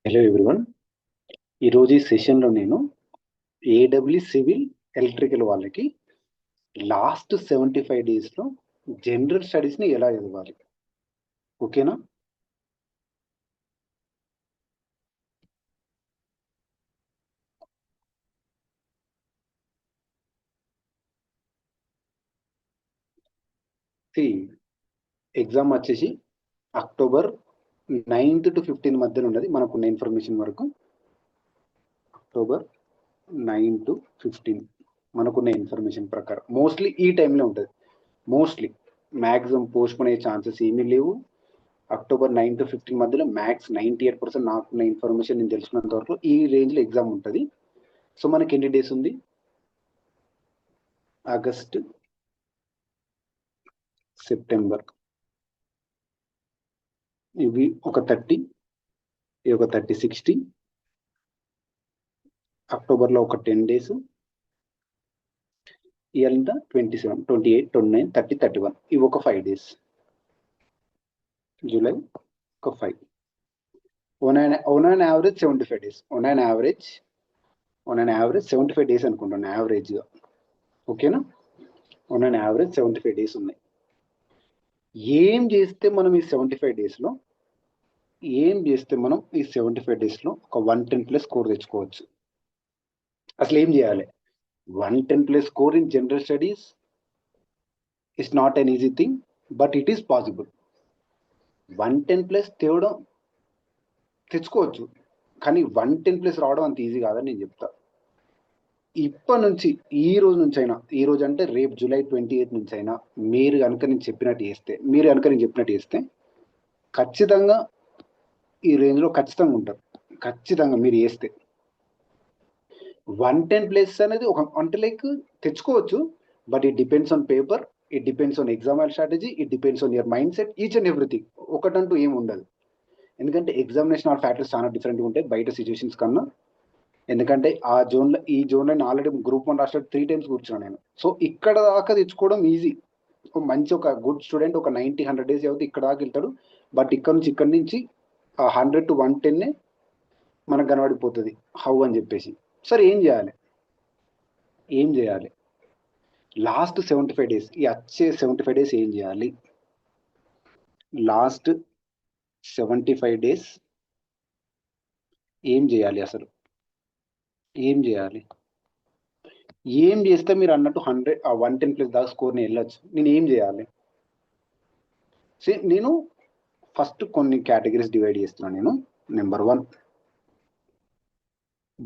Hello everyone. ఈరోజు ఈ సెషన్లో నేను ఏడబ్ల్యూ సివిల్ ఎలక్ట్రికల్ వాళ్ళకి లాస్ట్ 75 డేస్లో జనరల్ స్టడీస్ని ఎలా చదవాలి, ఓకేనా? ఎగ్జామ్ వచ్చేసి అక్టోబర్ 9th to 15 మధ్యలో ఉన్నది మనకున్న ఇన్ఫర్మేషన్ వరకు. అక్టోబర్ 9 to 15 మనకున్న ఇన్ఫర్మేషన్ ప్రకారం మోస్ట్లీ ఈ టైంలో ఉంటుంది. మోస్ట్లీ మ్యాక్సిమం పోస్ట్పోన్ అయ్యే ఛాన్సెస్ ఏమీ లేవు. అక్టోబర్ 9 to 15 మధ్యలో మ్యాక్స్ 98% నాకున్న ఇన్ఫర్మేషన్ నేను తెలుసుకున్నంత వరకు ఈ రేంజ్లో ఎగ్జామ్ ఉంటుంది. సో మనకి ఎన్ని డేస్ ఉంది? ఆగస్ట్, సెప్టెంబర్, ఇవి ఒక 30, ఇవి ఒక 30, 60. అక్టోబర్లో ఒక 10 డేస్, ఇయర్ ఇంత 27, 28, 29, 30, 31, ఇవి ఒక 5 డేస్. జూలై ఒక 5. on an average 75 days. on an average 75 days అనుకుంటాను యావరేజ్గా, ఓకేనా? on an average 75 డేస్ ఉన్నాయి. ఏం చేస్తే మనం ఈ 75 డేస్లో ఒక 110+ స్కోర్ తెచ్చుకోవచ్చు? అసలు ఏం చేయాలి? 110+ score in general studies is not an easy thing, but it is possible. 110+ తెచ్చుకోవచ్చు, కానీ 110+ రావడం అంత ఈజీ కాదని నేను చెప్తా. ఇప్పటి నుంచి, ఈ రోజు నుంచి అయినా, ఈ రోజు అంటే రేపు జూలై 28 నుంచి అయినా మీరు కనుక నేను చెప్పినట్టు చేస్తే ఖచ్చితంగా ఈ రేంజ్లో ఖచ్చితంగా ఉంటారు. ఖచ్చితంగా మీరు చేస్తే 110+ అనేది ఒక అంటే లైక్ తెచ్చుకోవచ్చు, but it depends on paper, it depends on exam strategy, it depends on your mind set, each and everything. ఒకటంటూ ఏమి ఉండదు, ఎందుకంటే ఎగ్జామినేషన్ ఫ్యాక్టర్స్ చాలా డిఫరెంట్గా ఉంటాయి బయట సిచ్యువేషన్స్ కన్నా. ఎందుకంటే ఈ జోన్లో నేను ఆల్రెడీ గ్రూప్ 1 రాష్ట్ర 3 times కూర్చున్నాను నేను. సో ఇక్కడ దాకా తెచ్చుకోవడం ఈజీ. ఒక గుడ్ స్టూడెంట్ ఒక 90-100 డేస్ అవుతుంది ఇక్కడ దాకా వెళ్తాడు, బట్ ఇక్కడి నుంచి 100 to 110 మనకు కనబడిపోతుంది హౌ అని చెప్పేసి. సరే ఏం చేయాలి లాస్ట్ 75 డేస్, ఈ వచ్చే 75 డేస్ ఏం చేయాలి? లాస్ట్ 75 డేస్ ఏం చేయాలి? అసలు ఏం చేయాలి? ఏం చేస్తే మీరు అన్నట్టు 110+ దాకా స్కోర్ని వెళ్ళొచ్చు? నేను ఏం చేయాలి? నేను ఫస్ట్ కొన్ని కేటగిరీస్ డివైడ్ చేస్తున్నాను. నేను నెంబర్ 1,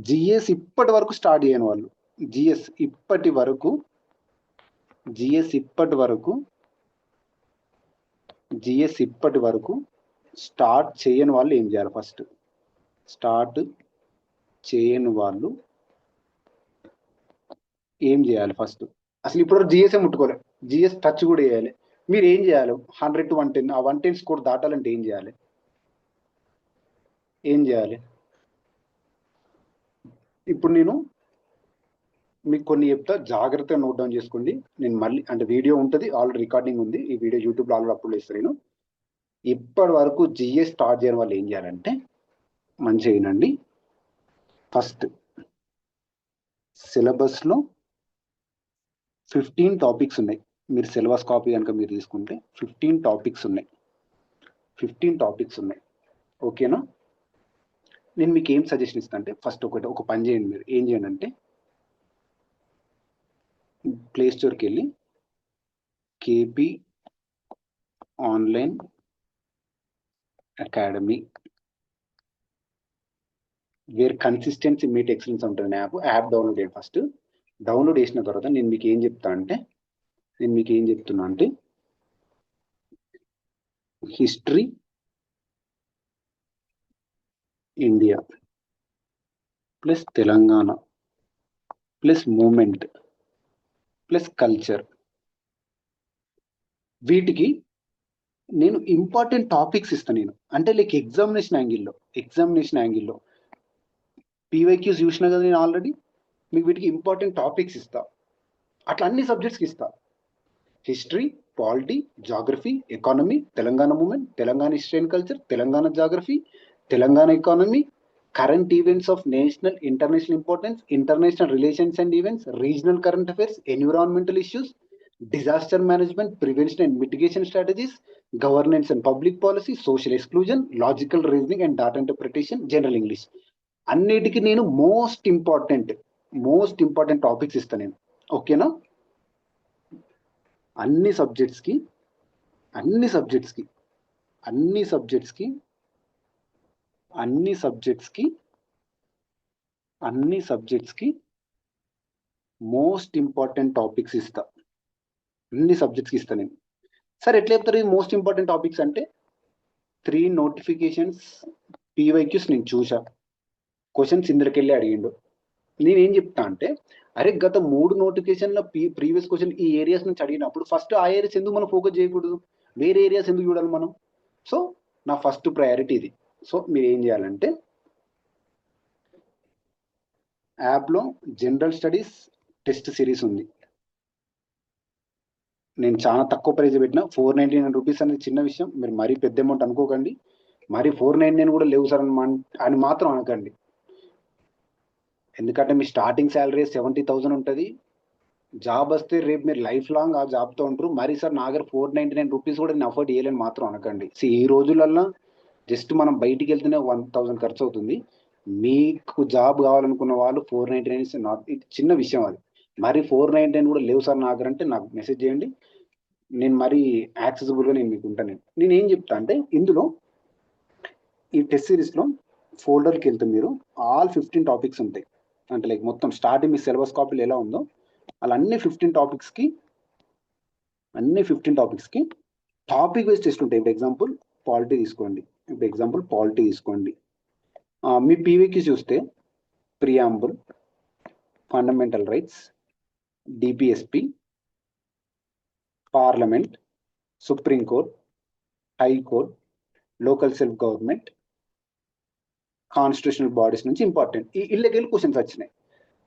జిఎస్ ఇప్పటి వరకు స్టార్ట్ చేయని వాళ్ళు, జిఎస్ ఇప్పటి వరకు స్టార్ట్ చేయని వాళ్ళు ఏం చేయాలి? ఫస్ట్ స్టార్ట్ చేయని వాళ్ళు ఏం చేయాలి? ఫస్ట్ అసలు ఇప్పుడు జిఎస్ఏ ముట్టుకోలేదు, జిఎస్ టచ్ కూడా చేయాలి. మీరు ఏం చేయాలి? 100 to 110, ఆ 110 స్కోర్ దాటాలంటే ఏం చేయాలి? ఇప్పుడు నేను మీకు కొన్ని చెప్తా, జాగ్రత్తగా నోట్ డౌన్ చేసుకోండి. నేను మళ్ళీ అంటే వీడియో ఉంటుంది, ఆల్రెడీ రికార్డింగ్ ఉంది, ఈ వీడియో యూట్యూబ్లో ఆల్రెడీ అప్లోడ్ చేస్తాను నేను. ఇప్పటి వరకు జిఎస్ స్టార్ట్ చేయని వాళ్ళు ఏం చేయాలంటే మంచిగా వినండి. ఫస్ట్ సిలబస్లో 15 టాపిక్స్ ఉన్నాయి. మీరు సిలబస్ కాపీ కనుక మీరు తీసుకుంటే 15 టాపిక్స్ ఉన్నాయి, ఓకేనా? నేను మీకు ఏం సజెషన్ ఇస్తాను అంటే ఫస్ట్ ఒక పని చేయండి. మీరు ఏం చేయండి అంటే ప్లే స్టోర్కి వెళ్ళి KP online academy where consistency meet excellence ఉంటుంది యాప్ డౌన్లోడ్ చేయండి. ఫస్ట్ డౌన్లోడ్ చేసిన తర్వాత నేను మీకు ఏం చెప్తున్నా అంటే history India plus Telangana plus movement plus culture, వీటికి నేను ఇంపార్టెంట్ టాపిక్స్ ఇస్తాను. నేను అంటే లైక్ ఎగ్జామినేషన్ యాంగిల్లో పీవైక్యూస్ చూసినా కదా నేను ఆల్రెడీ. మీకు వీటికి ఇంపార్టెంట్ టాపిక్స్ ఇస్తా, అట్లా అన్ని సబ్జెక్ట్స్కి ఇస్తా. History, polity, geography, economy, Telangana movement, Telangana history and culture, Telangana geography, Telangana economy, current events of national, international importance, international relations and events, regional current affairs, environmental issues, disaster management, prevention and mitigation strategies, governance and public policy, social exclusion, logical reasoning and data interpretation, general English. అన్నిటికీ నేను most important topics ఇస్తాను నేను. ఓకేనా? అన్ని సబ్జెక్ట్స్కి most important topics ఇస్తా. అన్ని సబ్జెక్ట్స్కి ఇస్తా నేను. సార్ ఎట్లా చెప్తారు ఇది మోస్ట్ ఇంపార్టెంట్ టాపిక్స్ అంటే? 3 నోటిఫికేషన్స్ PYQs నేను చూసా, క్వశ్చన్స్ ఇందులోకెళ్ళి అడిగిండు. నేనేం చెప్తా అంటే, అరే గత 3 నోటిఫికేషన్ల ప్రీవియస్ క్వశ్చన్ ఈ ఏరియాస్ నుంచి అడిగినప్పుడు ఫస్ట్ ఆ ఏరియాస్ ఎందుకు మనం ఫోకస్ చేయకూడదు, వేరే ఏరియాస్ ఎందుకు చూడాలి మనం? సో నా ఫస్ట్ ప్రయారిటీ ఇది. సో మీరు ఏం చేయాలంటే, యాప్లో జనరల్ స్టడీస్ టెస్ట్ సిరీస్ ఉంది, నేను చాలా తక్కువ ప్రైజ్ పెట్టిన, 499 రూపీస్ అనేది చిన్న విషయం, మీరు మరీ పెద్ద అమౌంట్ అనుకోకండి. మరి 499 కూడా లేవు సార్ అని మాత్రం అనకండి. ఎందుకంటే మీ స్టార్టింగ్ శాలరీ 70,000 ఉంటుంది. జాబ్ వస్తే రేపు మీరు లైఫ్ లాంగ్ ఆ జాబ్తో ఉంటారు. మరి సార్ నా దగ్గర 499 రూపీస్ కూడా నేను అఫోర్డ్ చేయలేని మాత్రం అనకండి. ఈ రోజులల్లో జస్ట్ మనం బయటికి వెళ్తేనే 1000 ఖర్చు అవుతుంది. మీకు జాబ్ కావాలనుకున్న వాళ్ళు 499 నాట్, ఇది చిన్న విషయం అది. మరి 499 కూడా లేవు సార్ నా దగ్గర అంటే నాకు మెసేజ్ చేయండి, నేను మరి యాక్సెసిబుల్గా నేను మీకు ఉంటాను. నేను ఏం చెప్తా అంటే, ఇందులో ఈ టెస్ట్ సిరీస్లో ఫోల్డర్కి వెళ్తే మీరు ఆల్ 15 టాపిక్స్ ఉంటాయి. అంటే లైక్ మొత్తం స్టార్టింగ్ మీ సిలబస్ కాపీలు ఎలా ఉందో అలా అన్ని 15 టాపిక్స్కి టాపిక్ వైజ్ టెస్ట్ ఉంటాయి. ఇప్పుడు ఎగ్జాంపుల్ పాలిటీ తీసుకోండి. మీ PYQ చూస్తే preamble, fundamental rights, DPSP, parliament, supreme court, high court, local self government, constitutional bodies నుంచి ఇంపార్టెంట్ ఈ ఇళ్ళకెళ్ళి క్వశ్చన్స్ వచ్చినాయి.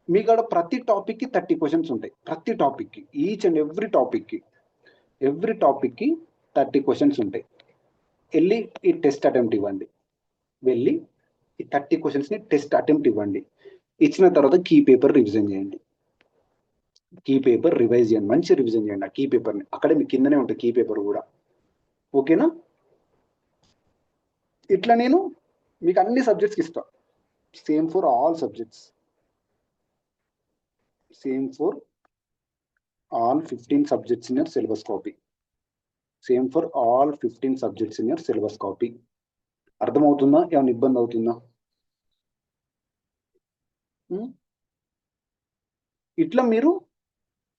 మీకు అక్కడ ప్రతి టాపిక్కి 30 క్వశ్చన్స్ ఉంటాయి. ప్రతి టాపిక్కి, ఈచ్ అండ్ ఎవ్రీ టాపిక్కి 30 క్వశ్చన్స్ ఉంటాయి. వెళ్ళి ఈ టెస్ట్ అటెంప్ట్ ఇవ్వండి. వెళ్ళి ఈ 30 క్వశ్చన్స్ని టెస్ట్ అటెంప్ట్ ఇవ్వండి. ఇచ్చిన తర్వాత కీ పేపర్ రివిజన్ చేయండి. మంచి రివిజన్ చేయండి ఆ కీ పేపర్ని. అక్కడే మీ కిందనే ఉంటుంది కీ పేపర్ కూడా. ఓకేనా? ఇట్లా నేను మీకు అన్ని సబ్జెక్ట్స్కి ఇస్తాను. Same for all subjects, same for all 15 subjects in your syllabus copy. అర్థమవుతుందా? ఏమైనా ఇబ్బంది అవుతుందా? ఇట్లా మీరు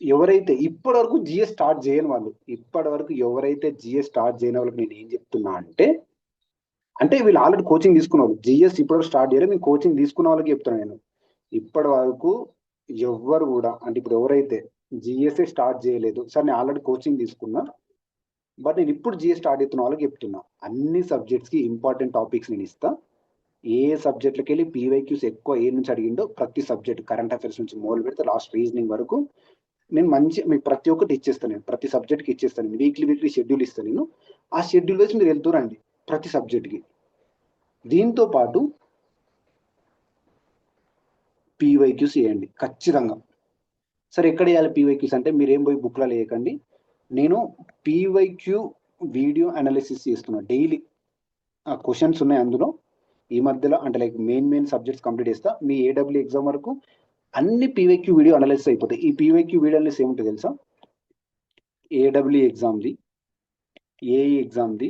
ఎవరైతే ఇప్పటి వరకు GS స్టార్ట్ చేయని వాళ్ళకి నేను ఏం చెప్తున్నా అంటే వీళ్ళు ఆల్రెడీ కోచింగ్ తీసుకున్న వాళ్ళు, GS ఇప్పటివరకు స్టార్ట్ చేయలేదు, నేను కోచింగ్ తీసుకున్న వాళ్ళకి చెప్తున్నాను. నేను ఇప్పటి వరకు ఎవ్వరు కూడా, అంటే ఇప్పుడు ఎవరైతే GS స్టార్ట్ చేయలేదు, సార్ నేను ఆల్రెడీ కోచింగ్ తీసుకున్నా బట్ నేను ఇప్పుడు GS స్టార్ట్ చేస్తున్న వాళ్ళకి చెప్తున్నా, అన్ని సబ్జెక్ట్స్కి ఇంపార్టెంట్ టాపిక్స్ నేను ఇస్తా. ఏ సబ్జెక్ట్లకి వెళ్ళి PYQs ఎక్కువ ఏ నుంచి అడిగిండో ప్రతి సబ్జెక్ట్, కరెంట్ అఫైర్స్ నుంచి మొదలు పెడితే లాస్ట్ రీజనింగ్ వరకు నేను మీకు ప్రతి ఒక్కటి ఇచ్చేస్తాను. నేను ప్రతి సబ్జెక్ట్కి ఇచ్చేస్తాను. వీక్లీ షెడ్యూల్ ఇస్తాను. నేను ఆ షెడ్యూల్ వేసి మీరు వెళ్తురండి ప్రతి సబ్జెక్ట్కి. దీంతో పాటు PYQs వేయండి ఖచ్చితంగా. సరే ఎక్కడ వేయాలి PYQs అంటే, మీరు ఏం పోయి బుక్లో వేయకండి. నేను PYQ వీడియో అనాలిసిస్ చేస్తున్నా డైలీ. క్వశ్చన్స్ ఉన్నాయి అందులో. ఈ మధ్యలో అంటే లైక్ మెయిన్ సబ్జెక్ట్స్ కంప్లీట్ చేస్తా. మీ AW ఎగ్జామ్ వరకు అన్ని PYQ వీడియో అనాలిసిస్ అయిపోతాయి. ఈ PYQ వీడియో అనాలిసిస్ ఏముంటుంది తెలుసా? AW ఎగ్జామ్ది, AE ఎగ్జామ్ది,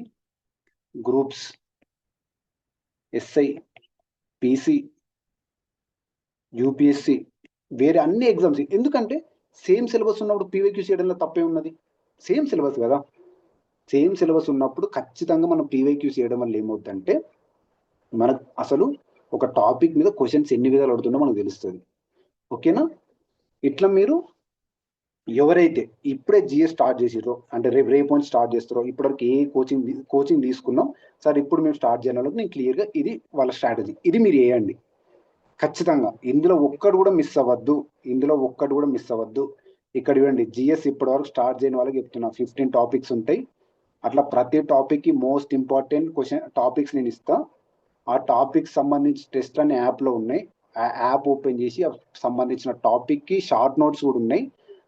గ్రూప్స్, SI, PC, UPSC, వేరే అన్ని ఎగ్జామ్స్. ఎందుకంటే సేమ్ సిలబస్ ఉన్నప్పుడు PYQ చేయడంలో తప్పే ఉన్నది? సేమ్ సిలబస్ కదా. సేమ్ సిలబస్ ఉన్నప్పుడు ఖచ్చితంగా మనం PYQ చేయడం వల్ల ఏమవుతుందంటే, మనకు అసలు ఒక టాపిక్ మీద క్వశ్చన్స్ ఎన్ని విధాలు అడుగుతుందో మనకు తెలుస్తుంది. ఓకేనా? ఇట్లా మీరు ఎవరైతే ఇప్పుడే GS స్టార్ట్ చేసిరో, అంటే రేపు నుంచి స్టార్ట్ చేస్తారో, ఇప్పటివరకు ఏ కోచింగ్ తీసుకున్నాం సార్ ఇప్పుడు మేము స్టార్ట్ చేయాలని, నేను క్లియర్గా ఇది వాళ్ళ స్ట్రాటజీ, ఇది మీరు వేయండి ఖచ్చితంగా. ఇందులో ఒక్కడు కూడా మిస్ అవ్వద్దు. ఇక్కడ ఇవ్వండి, GS ఇప్పటివరకు స్టార్ట్ చేయని వాళ్ళకి చెప్తున్నా, 15 టాపిక్స్ ఉంటాయి. అట్లా ప్రతి టాపిక్కి మోస్ట్ ఇంపార్టెంట్ టాపిక్స్ నేను ఇస్తా. ఆ టాపిక్ సంబంధించి టెస్ట్ అనే యాప్లో ఉన్నాయి. ఆ యాప్ ఓపెన్ చేసి సంబంధించిన టాపిక్కి షార్ట్ నోట్స్ కూడా ఉన్నాయి.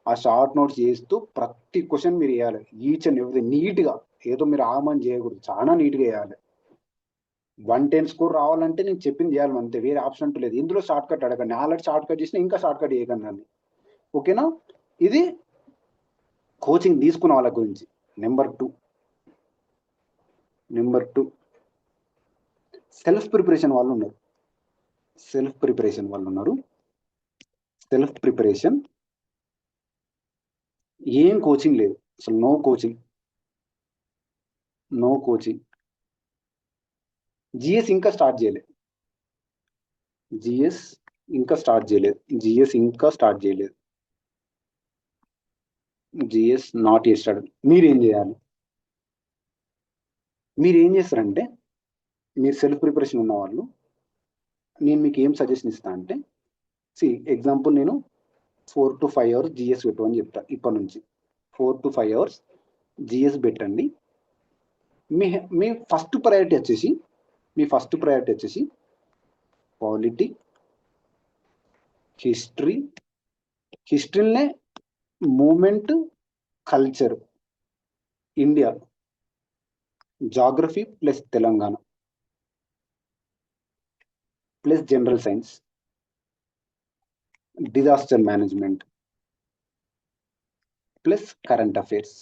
ఆ షార్ట్ నోట్స్ చేస్తూ ప్రతి క్వశ్చన్ మీరు వేయాలి. ఈచ్ అండ్ ఎవ్రీ నీట్గా, ఏదో మీరు ఆమని చేయకూడదు, చాలా నీట్గా వేయాలి. 110 స్కోర్ రావాలంటే నేను చెప్పింది చేయాలి అంతే, వేరే ఆప్షన్ అంటూ లేదు. ఇందులో షార్ట్ కట్ అడగండి, ఆల్రెడీ షార్ట్ కట్ చేసినా ఇంకా షార్ట్ కట్ చేయకండి. ఓకేనా? ఇది కోచింగ్ తీసుకున్న వాళ్ళ గురించి. నెంబర్ టూ సెల్ఫ్ ప్రిపరేషన్ వాళ్ళు ఉన్నారు. సెల్ఫ్ ప్రిపరేషన్ ఏం కోచింగ్ లేదు అసలు, నో కోచింగ్. జిఎస్ ఇంకా స్టార్ట్ చేయలేదు. జిఎస్ ఇంకా స్టార్ట్ చేయలేదు. GS not yet start. మీరేం చేస్తారంటే, మీరు సెల్ఫ్ ప్రిపరేషన్ ఉన్న వాళ్ళు, నేను మీకు ఏం సజెషన్ ఇస్తా అంటే, ఎగ్జాంపుల్ నేను 4 to 5 hours జిఎస్ పెట్టు అని చెప్తా. ఇప్పటి నుంచి 4 to 5 hours జిఎస్ పెట్టండి. మీ ఫస్ట్ ప్రయారిటీ వచ్చేసి పాలిటీ, హిస్టరీనే movement, culture, India, geography plus Telangana plus general science, disaster management plus current affairs,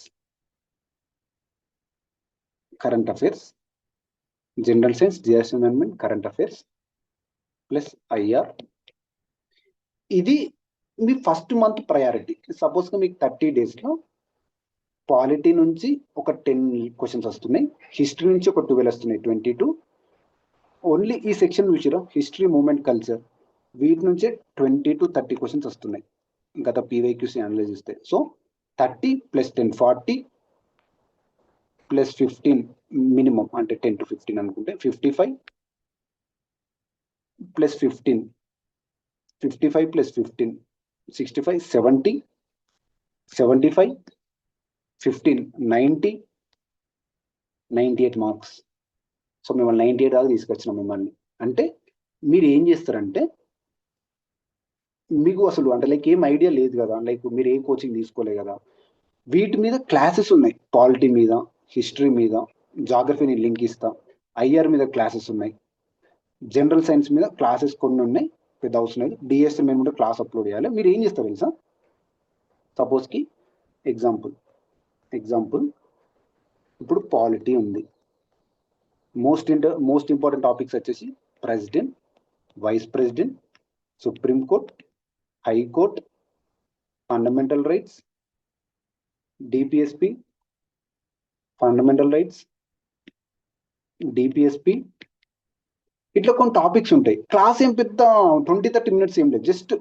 general science, disaster management, current affairs plus IR. ఇది మీ ఫస్ట్ మంత్ ప్రయారిటీ. సపోజ్గా మీకు 30 daysలో పాలిటీ నుంచి ఒక 10 క్వశ్చన్స్ వస్తున్నాయి, హిస్టరీ నుంచి ఒక 12 వస్తున్నాయి, 22. ఓన్లీ ఈ సెక్షన్ చూసిరా, హిస్టరీ, మూమెంట్, కల్చర్, వీటి నుంచే 20 to 30 క్వశ్చన్స్ వస్తున్నాయి గత పీవైక్యూసీ అనలైజ్ చేస్తే. సో 30 + 10 40 + 15 మినిమం, అంటే 10 to 15 అనుకుంటే 55 + 15 55 + 15 65 70 75 15 90 98 మార్క్స్. సో మిమ్మల్ని 98 దాకా తీసుకొచ్చినాం మిమ్మల్ని. అంటే మీరు ఏం చేస్తారంటే, మీకు అసలు అంటే లైక్ ఏం ఐడియా లేదు కదా, లైక్ మీరు ఏం కోచింగ్ తీసుకోలేదు కదా, వీటి మీద క్లాసెస్ ఉన్నాయి. పాలిటీ మీద, హిస్టరీ మీద, జాగ్రఫీని లింక్ ఇస్తా, ఐఆర్ మీద క్లాసెస్ ఉన్నాయి, జనరల్ సైన్స్ మీద క్లాసెస్ కొన్ని ఉన్నాయి, పెద్ద అవసరం లేదు. డిఎస్ఎం మీద కూడా క్లాస్ అప్లోడ్ చేయాలి. మీరు ఏం చేస్తారు తెలుసా, సపోజ్కి ఎగ్జాంపుల్ ఇప్పుడు పాలిటీ ఉంది. మోస్ట్ ఇంపార్టెంట్ టాపిక్స్ వచ్చేసి president, vice president, supreme court, high court, fundamental rights, DPSP, ఇట్లా కొన్ని టాపిక్స్ ఉంటాయి. క్లాస్ ఏం పెద్ద 20-30 minutes ఏం లేదు, జస్ట్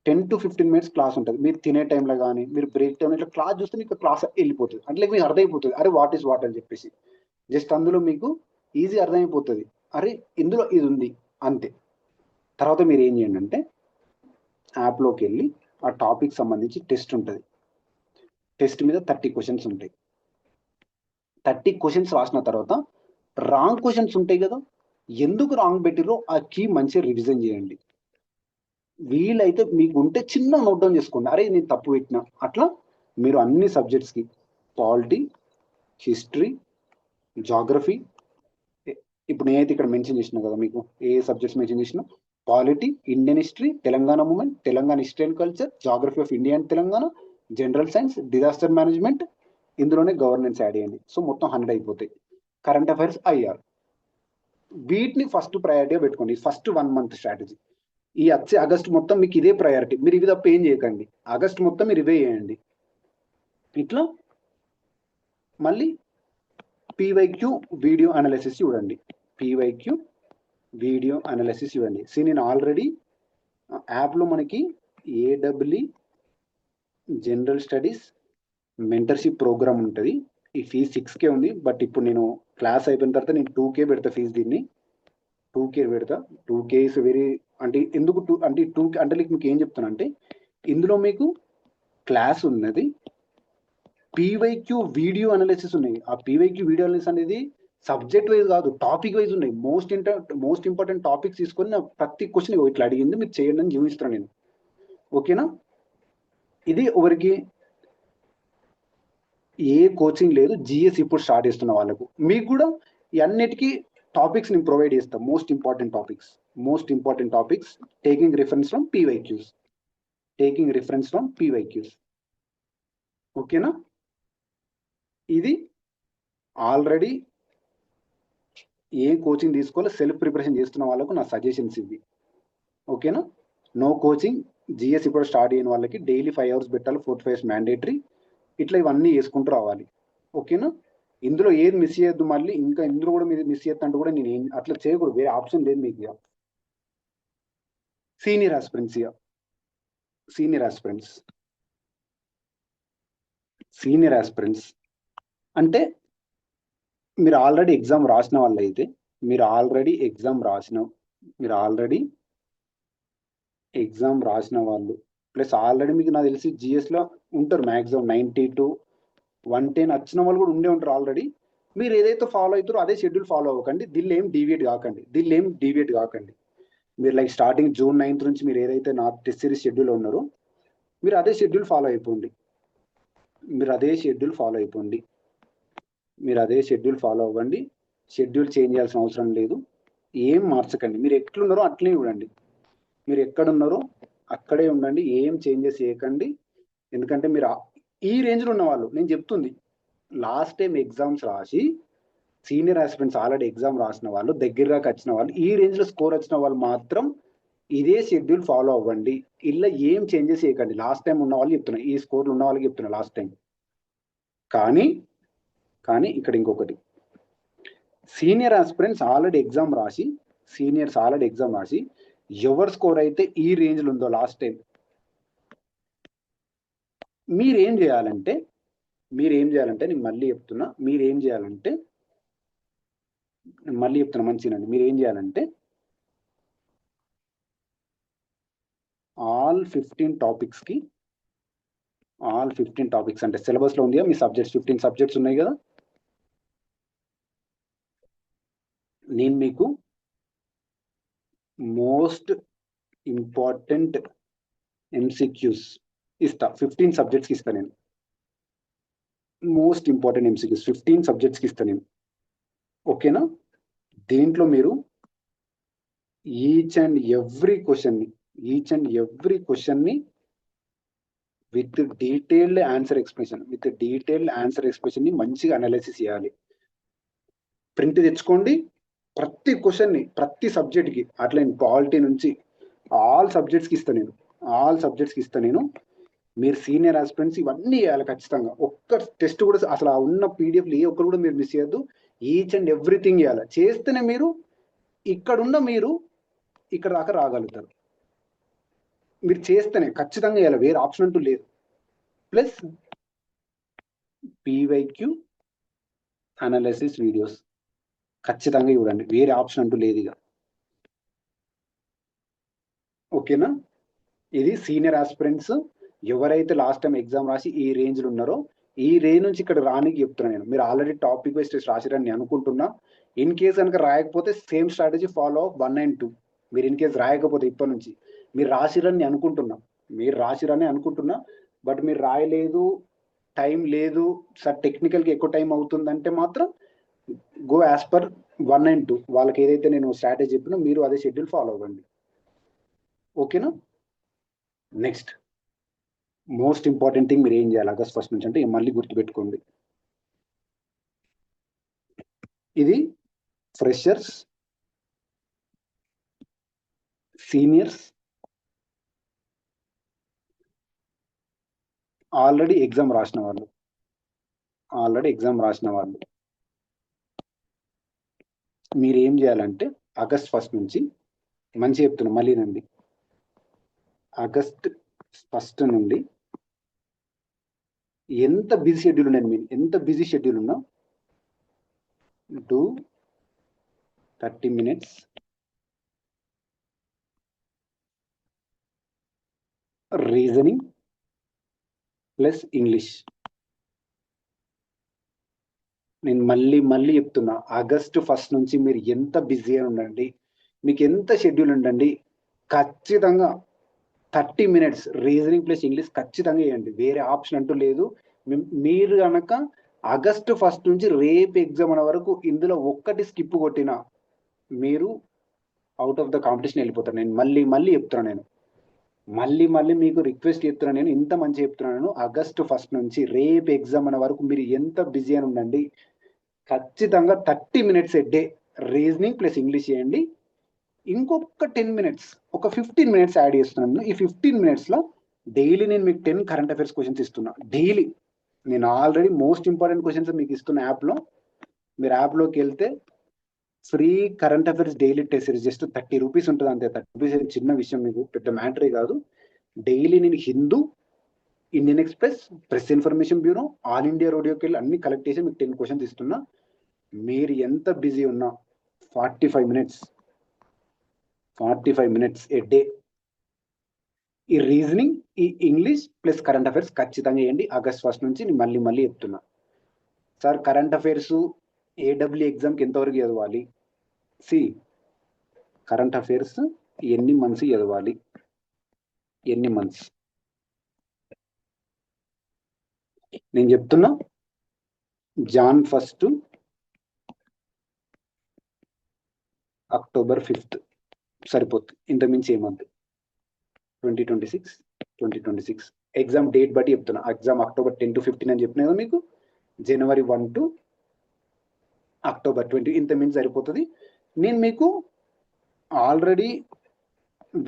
10 to 15 minutes క్లాస్ ఉంటుంది. మీరు తినే టైంలో కానీ, మీరు బ్రేక్ టైంలో ఇట్లా క్లాస్ చూస్తే మీకు క్లాస్ వెళ్ళిపోతుంది. అంటే మీకు అర్థమైపోతుంది, అరే వాట్ ఈస్ వాట్ అని చెప్పేసి. జస్ట్ అందులో మీకు ఈజీ అర్థమైపోతుంది, అరే ఇందులో ఇది ఉంది అంతే. తర్వాత మీరు ఏం చేయండి అంటే, యాప్లోకి వెళ్ళి ఆ టాపిక్ సంబంధించి టెస్ట్ ఉంటుంది. టెస్ట్ మీద 30 questions ఉంటాయి. 30 questions రాసిన తర్వాత రాంగ్ క్వశ్చన్స్ ఉంటాయి కదా, ఎందుకు రాంగ్ పెట్టిరో ఆ కీ మంచిగా రివిజన్ చేయండి. వీలైతే మీకు ఉంటే చిన్న నోట్ డౌన్ చేసుకోండి, అరే నేను తప్పు పెట్టినా. అట్లా మీరు అన్ని సబ్జెక్ట్స్కి, పాలిటీ, హిస్టరీ, జాగ్రఫీ, ఇప్పుడు నేనైతే ఇక్కడ మెన్షన్ చేసిన కదా, మీకు ఏ సబ్జెక్ట్స్ మెన్షన్ చేసిన, polity, Indian history, Telangana movement, Telangana history and culture, geography of India and Telangana, general science, disaster management, ఇందులోనే గవర్నెన్స్ యాడ్ చేయండి. సో మొత్తం 100 అయిపోతాయి. కరెంట్ అఫైర్స్, ఐఆర్, వీటిని ఫస్ట్ ప్రయారిటీగా పెట్టుకోండి. First 1 month strategy. ఈ వచ్చే ఆగస్ట్ మొత్తం మీకు ఇదే ప్రయారిటీ. మీరు ఇవి తప్ప ఏం చేయకండి, ఆగస్ట్ మొత్తం మీరు ఇవే చేయండి. ఇట్లా మళ్ళీ పీవైక్యూ వీడియో అనాలిసిస్ చూడండి. నేను ఆల్రెడీ యాప్లో మనకి ఏడబ్ల్యూ జనరల్ స్టడీస్ మెంటర్షిప్ ప్రోగ్రామ్ ఉంటుంది. ఈ ఫీజు 6K ఉంది. బట్ ఇప్పుడు నేను క్లాస్ అయిపోయిన తర్వాత నేను 2K పెడతా ఫీజు. దీన్ని 2K పెడతా. 2K ఇస్ వెరీ, అంటే ఎందుకు 2 అంటే 2K అంటే మీకు ఏం చెప్తాను అంటే, ఇందులో మీకు క్లాస్ ఉన్నది, పీవైక్యూ వీడియో అనాలిసిస్ ఉన్నాయి. ఆ పీవైక్యూ వీడియో అనాలిసిస్ అనేది సబ్జెక్ట్ వైజ్ కాదు, టాపిక్ వైజ్ ఉన్నాయి. మోస్ట్ ఇంపార్టెంట్ టాపిక్స్ తీసుకొని ప్రతి క్వశ్చన్ ఇట్లా అడిగింది మీరు చేయండి అని చూపిస్తున్నాను నేను. ఓకేనా? ఇది ఎవరికి ఏ కోచింగ్ లేదు, జిఎస్ ఇప్పుడు స్టార్ట్ చేస్తున్న వాళ్ళకు. మీకు కూడా అన్నిటికీ టాపిక్స్ నేను ప్రొవైడ్ చేస్తాను. Most important topics taking reference from PYQs. ఓకేనా? ఇది ఆల్రెడీ ఏ కోచింగ్ తీసుకోవాలో సెల్ఫ్ ప్రిపరేషన్ చేస్తున్న వాళ్ళకు నా సజెషన్స్ ఇవి. ఓకేనా? నో కోచింగ్, జిఎస్ ఇప్పుడు స్టార్ట్ అయిన వాళ్ళకి డైలీ 5 hours పెట్టాలి, 4 to 5 hours మ్యాండేటరీ. ఇట్లా ఇవన్నీ వేసుకుంటూ రావాలి. ఓకేనా? ఇందులో ఏది మిస్ చేయొద్దు. మళ్ళీ ఇంకా ఇందులో కూడా మీరు మిస్ చేయొద్దు అంటే కూడా నేను అట్లా చేయకూడదు, వేరే ఆప్షన్ లేదు మీకు. సీనియర్ ఆస్పిరెంట్స్ అంటే మీరు ఆల్రెడీ ఎగ్జామ్ రాసిన వాళ్ళు అయితే, మీరు ఆల్రెడీ ఎగ్జామ్ రాసిన వాళ్ళు ప్లస్ ఆల్రెడీ మీకు నాకు తెలిసి జిఎస్లో ఉంటారు మ్యాక్సిమం 90 to 110 వచ్చిన వాళ్ళు కూడా ఉండే ఉంటారు ఆల్రెడీ. మీరు ఏదైతే ఫాలో అవుతారో అదే షెడ్యూల్ ఫాలో అవ్వకండి, దీనిలో ఏం డీవియేట్ కాకండి. మీరు లైక్ స్టార్టింగ్ June 9th నుంచి మీరు ఏదైతే నా టెస్ట్ సిరీస్ షెడ్యూల్ ఉన్నారో మీరు అదే షెడ్యూల్ ఫాలో అయిపోండి. అవ్వండి. షెడ్యూల్ చేంజ్ చేయాల్సిన అవసరం లేదు, ఏం మార్చకండి. మీరు ఎట్లున్నారో అట్లనే చూడండి, మీరు ఎక్కడున్నారో అక్కడే ఉండండి, ఏం చేంజెస్ చేయకండి. ఎందుకంటే మీరు ఈ రేంజ్లో ఉన్న వాళ్ళు, నేను చెప్తుంది లాస్ట్ టైం ఎగ్జామ్స్ రాసి సీనియర్ ఆస్పిరెంట్స్ ఆల్రెడీ ఎగ్జామ్ రాసిన వాళ్ళు, దగ్గరగా వచ్చిన వాళ్ళు, ఈ రేంజ్లో స్కోర్ వచ్చిన వాళ్ళు మాత్రం ఇదే షెడ్యూల్ ఫాలో అవ్వండి. ఇలా ఏం చేంజెస్ చేయకండి. లాస్ట్ టైం ఉన్న వాళ్ళు చెప్తున్నా, ఈ స్కోర్లు ఉన్న వాళ్ళకి చెప్తున్నా లాస్ట్ టైం. కానీ ఇక్కడ ఇంకొకటి, సీనియర్స్ ఆల్రెడీ ఎగ్జామ్ రాసి ఎవరి స్కోర్ అయితే ఈ రేంజ్లో ఉందో లాస్ట్ టైం, మీరేం చేయాలంటే నేను మళ్ళీ చెప్తున్నా మంచిగానండి. మీరేం చేయాలంటే ఆల్ 15 టాపిక్స్ అంటే సిలబస్లో ఉంది మీ సబ్జెక్ట్స్ 15 సబ్జెక్ట్స్ ఉన్నాయి కదా, నేను మీకు మోస్ట్ ఇంపార్టెంట్ ఎంసీక్యూస్ ఇస్తా. 15 సబ్జెక్ట్స్కి ఇస్తా నేను. మోస్ట్ ఇంపార్టెంట్ ఎంసీక్యూస్ 15 సబ్జెక్ట్స్కి ఇస్తా నేను. ఓకేనా? దీంట్లో మీరు ఈచ్ అండ్ ఎవ్రీ క్వశ్చన్ని విత్ డీటెయిల్డ్ ఆన్సర్ ఎక్స్ప్రెషన్ ని మంచిగా అనాలిసిస్ చేయాలి. ప్రింట్ తెచ్చుకోండి. ప్రతి క్వశ్చన్ని ప్రతి సబ్జెక్ట్కి, అట్లా పాలిటీ నుంచి ఆల్ సబ్జెక్ట్స్కి ఇస్తా నేను. మీరు సీనియర్ ఆస్పిరెంట్స్ ఇవన్నీ చేయాలి ఖచ్చితంగా. ఒక్క టెస్ట్ కూడా అసలు ఆ ఉన్న పీడిఎఫ్లు ఏ ఒక్కరు కూడా మీరు మిస్ చేయొద్దు. ఈచ్ అండ్ ఎవ్రీథింగ్ చేయాలి. చేస్తేనే మీరు ఇక్కడ దాకా రాగలుగుతారు. మీరు చేస్తేనే ఖచ్చితంగా చేయాలి, వేరే ఆప్షన్ అంటూ లేదు. ప్లస్ పీవైక్యూ అనాలిసిస్ వీడియోస్ ఖచ్చితంగా చూడండి, వేరే ఆప్షన్ అంటూ లేదు ఇక. ఓకేనా? ఇది సీనియర్ ఆస్పిరెంట్స్ ఎవరైతే లాస్ట్ టైం ఎగ్జామ్ రాసి ఈ రేంజ్లో ఉన్నారో, ఈ రేంజ్ నుంచి ఇక్కడ రానికి చెప్తున్నాను నేను. మీరు ఆల్రెడీ టాపిక్ వైజ్ టెస్ట్ రాసిరని అనుకుంటున్నా. ఇన్ కేస్ కనుక రాయకపోతే సేమ్ స్ట్రాటజీ ఫాలో 1 and 2. మీరు ఇన్ కేస్ రాయకపోతే ఇప్పటి నుంచి మీరు రాసిరని అనుకుంటున్నా. బట్ మీరు రాయలేదు, టైం లేదు సార్, టెక్నికల్కి ఎక్కువ టైం అవుతుందంటే మాత్రం గో యాజ్ పర్ 1 and 2. వాళ్ళకి ఏదైతే నేను స్ట్రాటజీ చెప్పినా మీరు అదే షెడ్యూల్ ఫాలో అవ్వండి. ఓకేనా? నెక్స్ట్ మోస్ట్ ఇంపార్టెంట్ థింగ్ మీరు ఏం చేయాలి August 1st నుంచి అంటే మళ్ళీ గుర్తుపెట్టుకోండి, ఇది ఫ్రెషర్స్, సీనియర్స్, ఆల్రెడీ ఎగ్జామ్ రాసిన వాళ్ళు మీరు ఏం చేయాలంటే August 1st నుంచి, మంచి చెప్తున్నా మళ్ళీనండి, August 1st నుండి ఎంత బిజీ షెడ్యూల్ ఉన్నా do 30 minutes reasoning plus English. నేను మళ్ళీ మళ్ళీ చెప్తున్నా, ఆగస్టు 1 నుంచి మీరు ఎంత బిజీ అని ఉండండి, మీకు ఎంత షెడ్యూల్ ఉండండి, ఖచ్చితంగా 30 మినిట్స్ రీజనింగ్ ప్లస్ ఇంగ్లీష్ ఖచ్చితంగా వేయండి. వేరే ఆప్షన్ అంటూ లేదు. మీరు కనుక ఆగస్టు 1 నుంచి రేపు ఎగ్జామ్ అనే వరకు ఇందులో ఒక్కటి స్కిప్ కొట్టినా మీరు అవుట్ ఆఫ్ ద కాంపిటీషన్ వెళ్ళిపోతారు. నేను మళ్ళీ మళ్ళీ చెప్తున్నాను, నేను మళ్ళీ మళ్ళీ మీకు రిక్వెస్ట్ చెప్తున్నాను, నేను ఇంత మంచి చెప్తున్నాను. ఆగస్టు 1 నుంచి రేపు ఎగ్జామ్ అనే వరకు మీరు ఎంత బిజీ అని ఉండండి, ఖచ్చితంగా 30 minutes a day reasoning plus English చేయండి. ఇంకొక 10 మినిట్స్, ఒక 15 మినిట్స్ యాడ్ చేస్తున్నాను. ఈ 15 మినిట్స్లో డైలీ నేను మీకు 10 కరెంట్ అఫైర్స్ క్వశ్చన్స్ ఇస్తున్నా. డైలీ నేను ఆల్రెడీ మోస్ట్ ఇంపార్టెంట్ క్వశ్చన్స్ మీకు ఇస్తున్న యాప్లో. మీరు యాప్లోకి వెళ్తే free current affairs daily test series just 30 rupees ఉంటుంది అంతే. 30 రూపీస్ చిన్న విషయం, మీకు పెద్ద మ్యాటరే కాదు. డైలీ నేను Hindu, Indian express, press information bureau, all India రేడియోకి వెళ్ళి అన్ని కలెక్ట్ చేసి మీకు 10 క్వశ్చన్స్ ఇస్తున్నా. మీరు ఎంత బిజీ ఉన్నా 45 మినిట్స్ ఏ డే ఈ రీజనింగ్, ఈ ఇంగ్లీష్ ప్లస్ కరెంట్ అఫైర్స్ ఖచ్చితంగా చేయండి. ఆగస్ట్ 1 నుంచి నేను మళ్ళీ మళ్ళీ చెప్తున్నా. సార్ కరెంట్ అఫైర్స్ ఏడబ్ల్యూ ఎగ్జామ్కి ఎంతవరకు చదవాలి? కరెంట్ అఫైర్స్ ఎన్ని మంత్స్ చదవాలి, ఎన్ని మంత్స్ నేను చెప్తున్నా. జాన్ 1 అక్టోబర్ 5 సరిపోతుంది, ఇంతకుమించి ఏమంది. 2026 ఎగ్జామ్ డేట్ బట్టి చెప్తున్నా. ఎగ్జామ్ అక్టోబర్ 10 to 15 అని చెప్పిన కదా మీకు. జనవరి 1 to అక్టోబర్ 20, ఇంతకుమించి సరిపోతుంది. నేను మీకు ఆల్రెడీ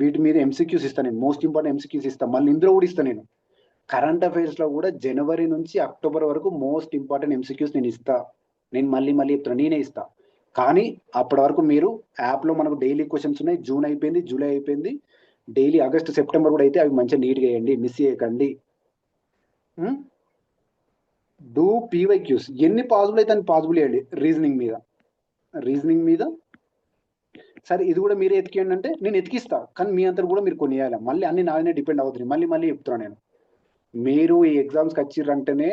వీటి మీద ఎంసీక్యూస్ ఇస్తాను, నేను మోస్ట్ ఇంపార్టెంట్ ఎంసీక్యూస్ ఇస్తాను. మళ్ళీ ఇందులో కూడా ఇస్తాను నేను. కరెంట్ అఫైర్స్లో కూడా జనవరి నుంచి అక్టోబర్ వరకు మోస్ట్ ఇంపార్టెంట్ ఎంసీక్యూస్ నేను ఇస్తా. నేను మళ్ళీ మళ్ళీ చెప్తున్నా, నేనే ఇస్తా. కానీ అప్పటి వరకు మీరు యాప్లో మనకు డైలీ క్వశ్చన్స్ ఉన్నాయి. జూన్ అయిపోయింది, జూలై అయిపోయింది, డైలీ ఆగస్ట్ సెప్టెంబర్ కూడా అయితే అవి మంచిగా నీట్గా వేయండి, మిస్ చేయకండి. డూ పీవైక్యూస్ ఎన్ని పాసిబుల్ అయితే అన్ని పాసిబుల్ చేయండి. రీజనింగ్ మీద సరే ఇది కూడా మీరే ఎతికేయండి అంటే నేను ఎతికిస్తా, కానీ మీ అంతా కూడా మీరు కొన్ని వేయాలి. మళ్ళీ అన్ని నాయనే డిపెండ్ అవుతుంది. మళ్ళీ మళ్ళీ చెప్తున్నాను నేను, మీరు ఈ ఎగ్జామ్స్కి వచ్చిర్రంటేనే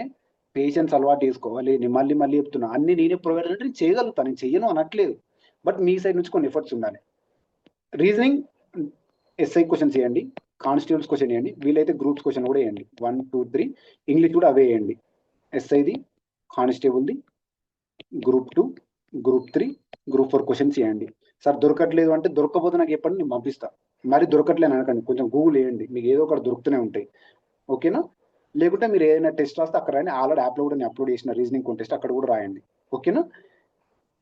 పేషెన్స్ అలవాటు చేసుకోవాలి. నేను మళ్ళీ మళ్ళీ చెప్తున్నా, అన్ని నేనే ప్రొవైడ్ అంటే నేను చేయగలుగుతాను, నేను చెయ్యను అనట్లేదు. బట్ మీ సైడ్ నుంచి కొన్ని ఎఫర్ట్స్ ఉండాలి. రీజనింగ్ ఎస్ఐ క్వశ్చన్స్ చేయండి, కానిస్టేబుల్స్ క్వశ్చన్ వేయండి, వీలైతే గ్రూప్స్ క్వశ్చన్ కూడా వేయండి. 1, 2, 3 ఇంగ్లీష్ కూడా అవే వేయండి. ఎస్ఐది, కానిస్టేబుల్ది, గ్రూప్ 2, గ్రూప్ 3, గ్రూప్ 4 క్వశ్చన్స్ చేయండి. సార్ దొరకట్లేదు అంటే దొరకకపోతే నాకు చెప్పండి, నేను పంపిస్తా. మరి దొరకట్లేదు అనకండి, కొంచెం గూగుల్ వేయండి, మీకు ఏదో ఒకటి దొరుకుతూనే ఉంటాయి. ఓకేనా? లేకుంటే మీరు ఏదైనా టెస్ట్ రాస్తే అక్కడ రాయండి. ఆల్రెడీ యాప్లో కూడా నేను అప్లోడ్ చేసిన రీజనింగ్ కాంటెస్ట్, అక్కడ కూడా రాయండి. ఓకేనా?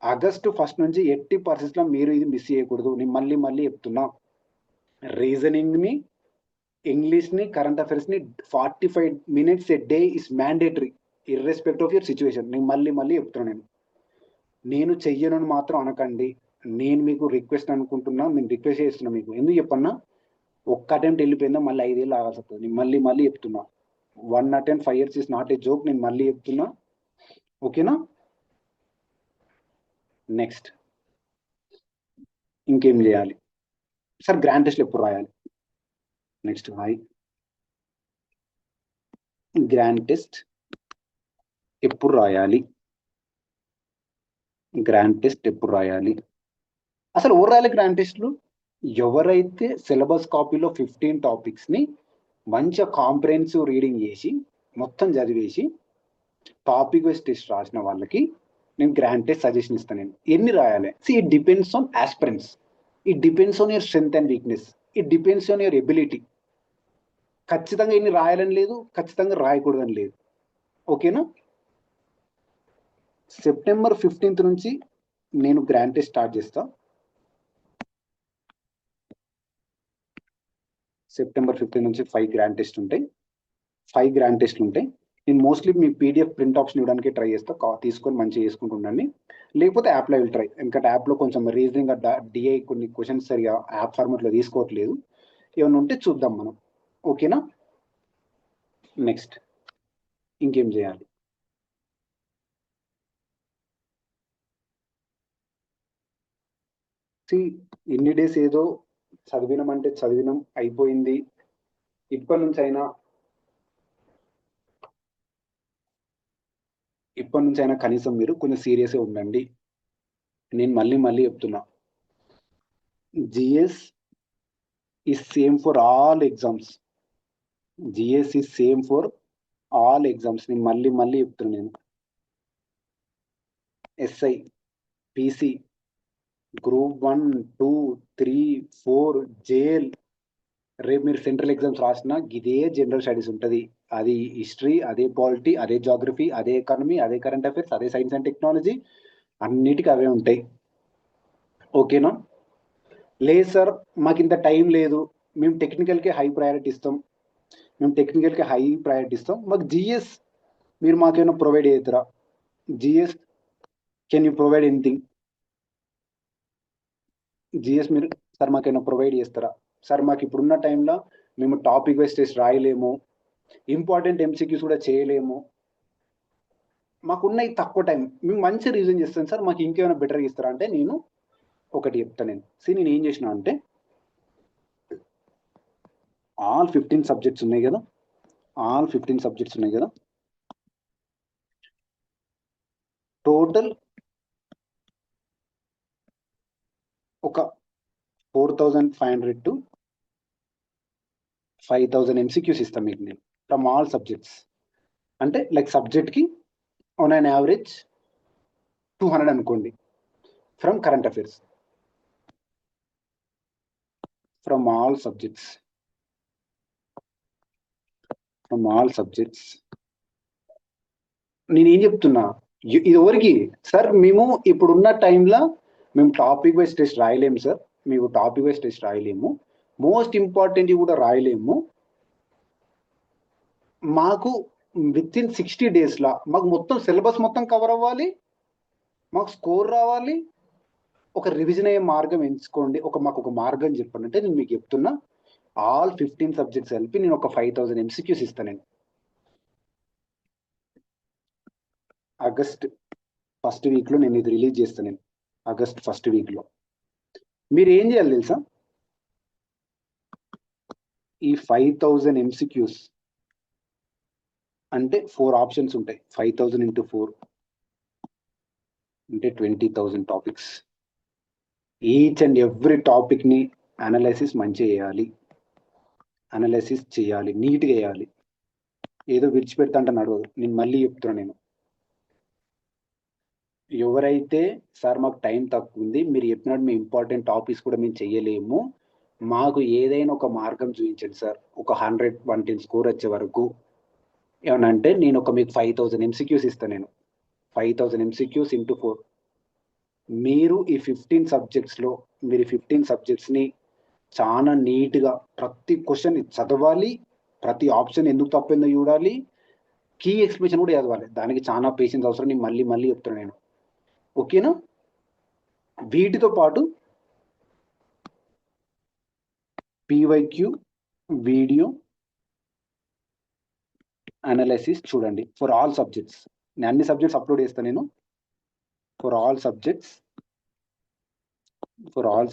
ఆగస్టు 1 నుంచి ఎట్టి పరిస్థితుల్లో మీరు ఇది మిస్ చేయకూడదు. నేను మళ్ళీ మళ్ళీ చెప్తున్నా, రీజనింగ్ని, ఇంగ్లీష్ని, కరెంట్ అఫైర్స్ని 45 minutes a day is mandatory irrespective of your situation. నేను మళ్ళీ మళ్ళీ చెప్తున్నాను. నేను చెయ్యను మాత్రం అనకండి. నేను మీకు రిక్వెస్ట్ అనుకుంటున్నా, నేను రిక్వెస్ట్ చేస్తున్నా మీకు. ఎందుకు చెప్పన్నా, ఒక్క అటెంప్ట్ వెళ్ళిపోయిందా మళ్ళీ 5 ఏళ్ళు ఆగాల్సి వస్తుంది. నేను మళ్ళీ మళ్ళీ చెప్తున్నా, 1 attempt 5 years is not a joke. నేను మళ్ళీ చెప్తున్నా. ఓకేనా? నెక్స్ట్ ఇంకేం చేయాలి సార్? గ్రాండ్ టెస్ట్లు ఎప్పుడు రాయాలి? నెక్స్ట్ గ్రాండ్ టెస్ట్ ఎప్పుడు రాయాలి? గ్రాండ్ టెస్ట్ ఎప్పుడు రాయాలి? అసలు ఎవరు రాయాలి గ్రాండ్ టెస్ట్లు? ఎవరైతే సిలబస్ కాపీలో 15 టాపిక్స్ని మంచిగా కాంప్రహెన్సివ్ రీడింగ్ చేసి మొత్తం చదివేసి టాపిక్ వైజ్ టెస్ట్ రాసిన వాళ్ళకి నేను గ్రాండ్ టెస్ట్ సజెషన్ ఇస్తాను. నేను ఎన్ని రాయాలి? It depends on aspirants, it depends on your strength and weakness, it depends on your ability. ఖచ్చితంగా ఎన్ని రాయాలని లేదు, ఖచ్చితంగా రాయకూడదని లేదు. ఓకేనా? సెప్టెంబర్ 15 నుంచి నేను గ్రాండ్ టెస్ట్ స్టార్ట్ చేస్తా. సెప్టెంబర్ 15 నుంచి 5 గ్రాండ్ టెస్ట్ ఉంటాయి. 5 గ్రాండ్ టెస్ట్లు ఉంటాయి. నేను మోస్ట్లీ మీ పీడిఎఫ్ ప్రింట్ ఆప్షన్ ఇవ్వడానికి ట్రై చేస్తా. తీసుకొని మంచిగా చేసుకుంటుండండి. లేకపోతే యాప్లో విల్ ట్రై, ఎందుకంటే యాప్లో కొంచెం రీజనింగ్ డిఐ కొన్ని క్వశ్చన్స్ సరిగా యాప్ ఫార్మాట్లో తీసుకోవట్లేదు. ఏమైనా ఉంటే చూద్దాం మనం. ఓకేనా? నెక్స్ట్ ఇంకేం చేయాలి? ఇన్ని డేస్ ఏదో చదివినామంటే చదివినాం, అయిపోయింది. ఇప్పటి నుంచి అయినా ఇప్పటి నుంచి అయినా కనీసం మీరు కొంచెం సీరియస్గా ఉండండి. నేను మళ్ళీ చెప్తున్నా, GS is same for all exams. GS is same for all exams. నేను మళ్ళీ చెప్తున్నా. నేను ఎస్ఐ, పీసీ, గ్రూప్ 1, 2, 3, 4, జేఎల్, రేపు మీరు సెంట్రల్ ఎగ్జామ్స్ రాసినా ఇదే జనరల్ స్టడీస్ ఉంటుంది. అది హిస్టరీ, అదే పాలిటీ, అదే జాగ్రఫీ, అదే ఎకానమీ, అదే కరెంట్ అఫైర్స్, అదే సైన్స్ అండ్ టెక్నాలజీ, అన్నిటికీ అవే ఉంటాయి. ఓకేనా? లేదు సార్ మాకు ఇంత టైం లేదు, మేము టెక్నికల్కి హై ప్రయారిటీ ఇస్తాం, మాకు జిఎస్ మీరు మాకేమైనా ప్రొవైడ్ చేస్తారా? GS can you provide anything? GS మీరు సార్ మాకేమైనా ప్రొవైడ్ చేస్తారా? సార్ మాకు ఇప్పుడున్న టైంలో మేము టాపిక్ వైజ్ టెస్ట్ రాయలేము, ఇంపార్టెంట్ ఎంసీక్యూస్ కూడా చేయలేము, మాకున్న తక్కువ టైం, మేము మంచి రీజన్ చేస్తాం సార్, మాకు ఇంకేమైనా బెటర్గా ఇస్తారా అంటే నేను ఒకటి చెప్తాను. నేను ఏం చేసిన అంటే, ఆల్ 15 సబ్జెక్ట్స్ ఉన్నాయి కదా, టోటల్ ఒక 4,500 to 5,000 ఎంసీక్యూస్ ఇస్తాం మీకు నేను ఫ్రమ్ ఆల్ సబ్జెక్ట్స్. అంటే లైక్ సబ్జెక్ట్కి ఆన్ అన్ యావరేజ్ 200 అనుకోండి, from current affairs, from all subjects. నేనేం చెప్తున్నా, ఇది ఎవరికి సార్? మేము ఇప్పుడున్న టైంలో మేము టాపిక్ వైజ్ టెస్ట్ రాయలేము సార్, మోస్ట్ ఇంపార్టెంట్ కూడా రాయలేము. మాకు విత్ ఇన్ 60 daysలో మాకు మొత్తం సిలబస్ మొత్తం కవర్ అవ్వాలి, మాకు స్కోర్ రావాలి, ఒక రివిజన్ అయ్యే మార్గం ఎంచుకోండి, మాకు ఒక మార్గం చెప్పండి అంటే నేను మీకు చెప్తున్నా, ఆల్ 15 సబ్జెక్ట్స్ కలిపి నేను ఒక 5,000 ఎంసీక్యూస్ ఇస్తాను. నేను ఆగస్ట్ ఫస్ట్ వీక్లో నేను ఇది రిలీజ్ చేస్తాను. నేను ఆగస్ట్ ఫస్ట్ వీక్లో మీరు ఏం చేయాలి తెలుసా? ఈ 5,000 ఎంసీక్యూస్ అంటే 4 ఆప్షన్స్ ఉంటాయి. 5,000 into 4 అంటే 20,000 టాపిక్స్. ఈచ్ అండ్ ఎవ్రీ టాపిక్ని అనాలిసిస్ మంచిగా చేయాలి, నీట్గా చేయాలి. ఏదో విడిచిపెడతా అంటే నడవదు. నేను మళ్ళీ చెప్తున్నా, నేను ఎవరైతే సార్ మాకు టైం తక్కువ ఉంది, మీరు చెప్పినట్టు మీ ఇంపార్టెంట్ టాపిక్స్ కూడా మేము చెయ్యలేము, మాకు ఏదైనా ఒక మార్గం చూపించండి సార్, ఒక 100-110 స్కోర్ వచ్చే వరకు ఏమనంటే నేను మీకు 5,000 ఎంసీక్యూస్ ఇస్తాను. నేను 5,000 ఎంసీక్యూస్ into 4. మీరు ఈ 15 సబ్జెక్ట్స్లో మీరు 15 సబ్జెక్ట్స్ని చాలా నీట్గా ప్రతి క్వశ్చన్ చదవాలి, ప్రతి ఆప్షన్ ఎందుకు తప్పిందో చూడాలి, కీ ఎక్స్ప్లెనేషన్ కూడా చదవాలి. దానికి చాలా పేషెన్స్ అవసరం. నేను మళ్ళీ చెప్తున్నాను. నేను ఓకేనా? వీటితో పాటు పీవైక్యూ వీడియో అనాలిసిస్ చూడండి ఫర్ ఆల్ సబ్జెక్ట్స్. నేను అన్ని సబ్జెక్ట్స్ అప్లోడ్ చేస్తాను. నేను for all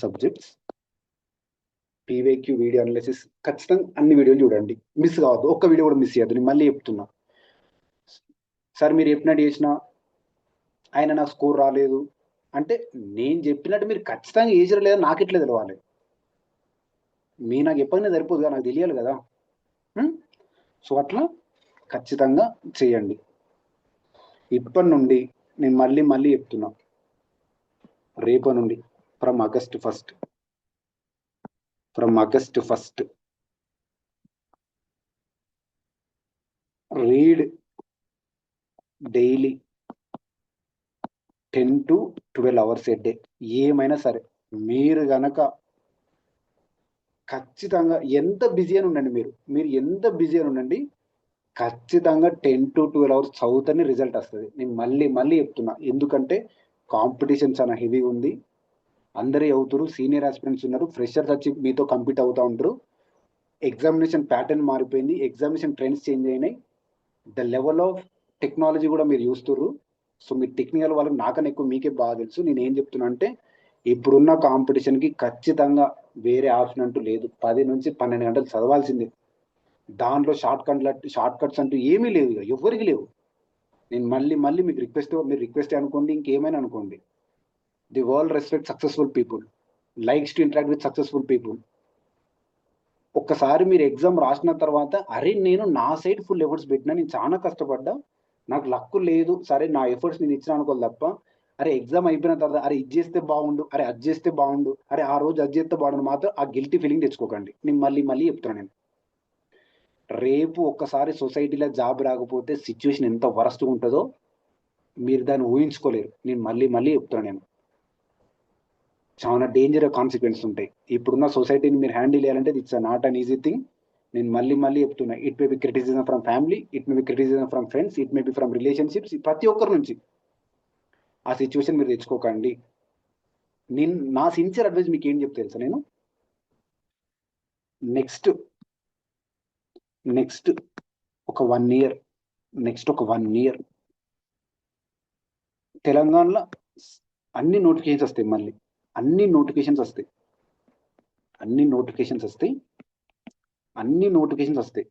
subjects PYQ video analysis ఖచ్చితంగా అన్ని వీడియోలు చూడండి, మిస్ కావద్దు, ఒక్క వీడియో కూడా మిస్ చేయద్దు. నేను మళ్ళీ చెప్తున్నా, సార్ మీరు చెప్పినట్టు చేసిన ఆయన నాకు స్కోర్ రాలేదు అంటే నేను చెప్పినట్టు మీరు ఖచ్చితంగా ఏజర్ లేదా నాకు ఎట్లా తెలవాలి? మీ నాకు చెప్పగానే సరిపోదు కదా, నాకు తెలియాలి కదా. సో అట్లా ఖచ్చితంగా చేయండి. ఇప్పటి నుండి నేను మళ్ళీ చెప్తున్నా, రేపు నుండి from August first read daily 10 to 12 hours a day. ఏమైనా సరే మీరు గనక ఖచ్చితంగా ఎంత బిజీ అని ఉండండి, మీరు ఎంత బిజీ అని ఉండండి, ఖచ్చితంగా 10 to 12 hours చదువుతూనే రిజల్ట్ వస్తుంది. నేను మళ్ళీ చెప్తున్నా, ఎందుకంటే కాంపిటీషన్ చాలా హెవీగా ఉంది. అందరూ అవుతారు, సీనియర్ ఆస్పిరెంట్స్ ఉన్నారు, ఫ్రెషర్స్ వచ్చి మీతో కంపీట్ అవుతూ ఉంటారు. ఎగ్జామినేషన్ ప్యాటర్న్ మారిపోయింది, ఎగ్జామినేషన్ ట్రెండ్స్ చేంజ్ అయినాయి, ద లెవెల్ ఆఫ్ టెక్నాలజీ కూడా మీరు చూస్తున్నారు. సో మీరు టెక్నికల్ వాళ్ళకి నాకన్నా ఎక్కువ మీకే బాగా తెలుసు. నేను ఏం చెప్తున్నా అంటే, ఇప్పుడున్న కాంపిటీషన్కి ఖచ్చితంగా వేరే ఆప్షన్ అంటూ లేదు. 10 నుంచి 12 గంటలు చదవాల్సిందే. దాంట్లో షార్ట్ కట్స్ అంటూ ఏమీ లేవు, ఎవరికి లేవు. నేను మళ్ళీ మళ్ళీ మీకు మీరు రిక్వెస్ట్ అనుకోండి, ఇంకేమైనా అనుకోండి. The world respect successful people, likes to interact with successful people. ఒక్కసారి మీరు ఎగ్జామ్ రాసిన తర్వాత, అరే నేను నా సైడ్ ఫుల్ ఎఫర్ట్స్ పెట్టినా, నేను చాలా కష్టపడ్డా, నాకు లక్ లేదు, సరే నా ఎఫర్ట్స్ నేను ఇచ్చిన అనుకోవాలి తప్ప, అరే ఎగ్జామ్ అయిపోయిన తర్వాత అరే ఇది చేస్తే బాగుండు, అరే అది చేస్తే బాగుండు, అరే ఆ రోజు అది చేస్తే బాగుండు మాత్రం ఆ గిల్టీ ఫీలింగ్ తెచ్చుకోకండి. నేను మళ్ళీ మళ్ళీ చెప్తున్నాను. నేను రేపు ఒక్కసారి సొసైటీలో జాబ్ రాకపోతే సిచ్యువేషన్ ఎంత వరస్ట్గా ఉంటుందో మీరు దాన్ని ఊహించుకోలేరు. నేను మళ్ళీ మళ్ళీ చెప్తున్నాను. నేను చాలా డేంజర్ కాన్సిక్వెన్స్ ఉంటాయి. ఇప్పుడున్న సొసైటీని మీరు హ్యాండిల్ చేయాలంటే it's not an easy thing. నేను మళ్ళీ మళ్ళీ చెప్తున్నా, it may be criticism from family, it may be criticism from friends, it may be from relationships, ప్రతి ఒక్కరి నుంచి ఆ సిచ్యువేషన్ మీరు తెచ్చుకోకండి. నేను నా సిన్సియర్ అడ్వైస్ మీకు ఏం చెప్తే తెలుసా, నేను నెక్స్ట్ ఒక 1 year, నెక్స్ట్ ఒక 1 year తెలంగాణలో అన్ని నోటిఫికేషన్స్ వస్తాయి. మళ్ళీ అన్ని నోటిఫికేషన్స్ వస్తాయి.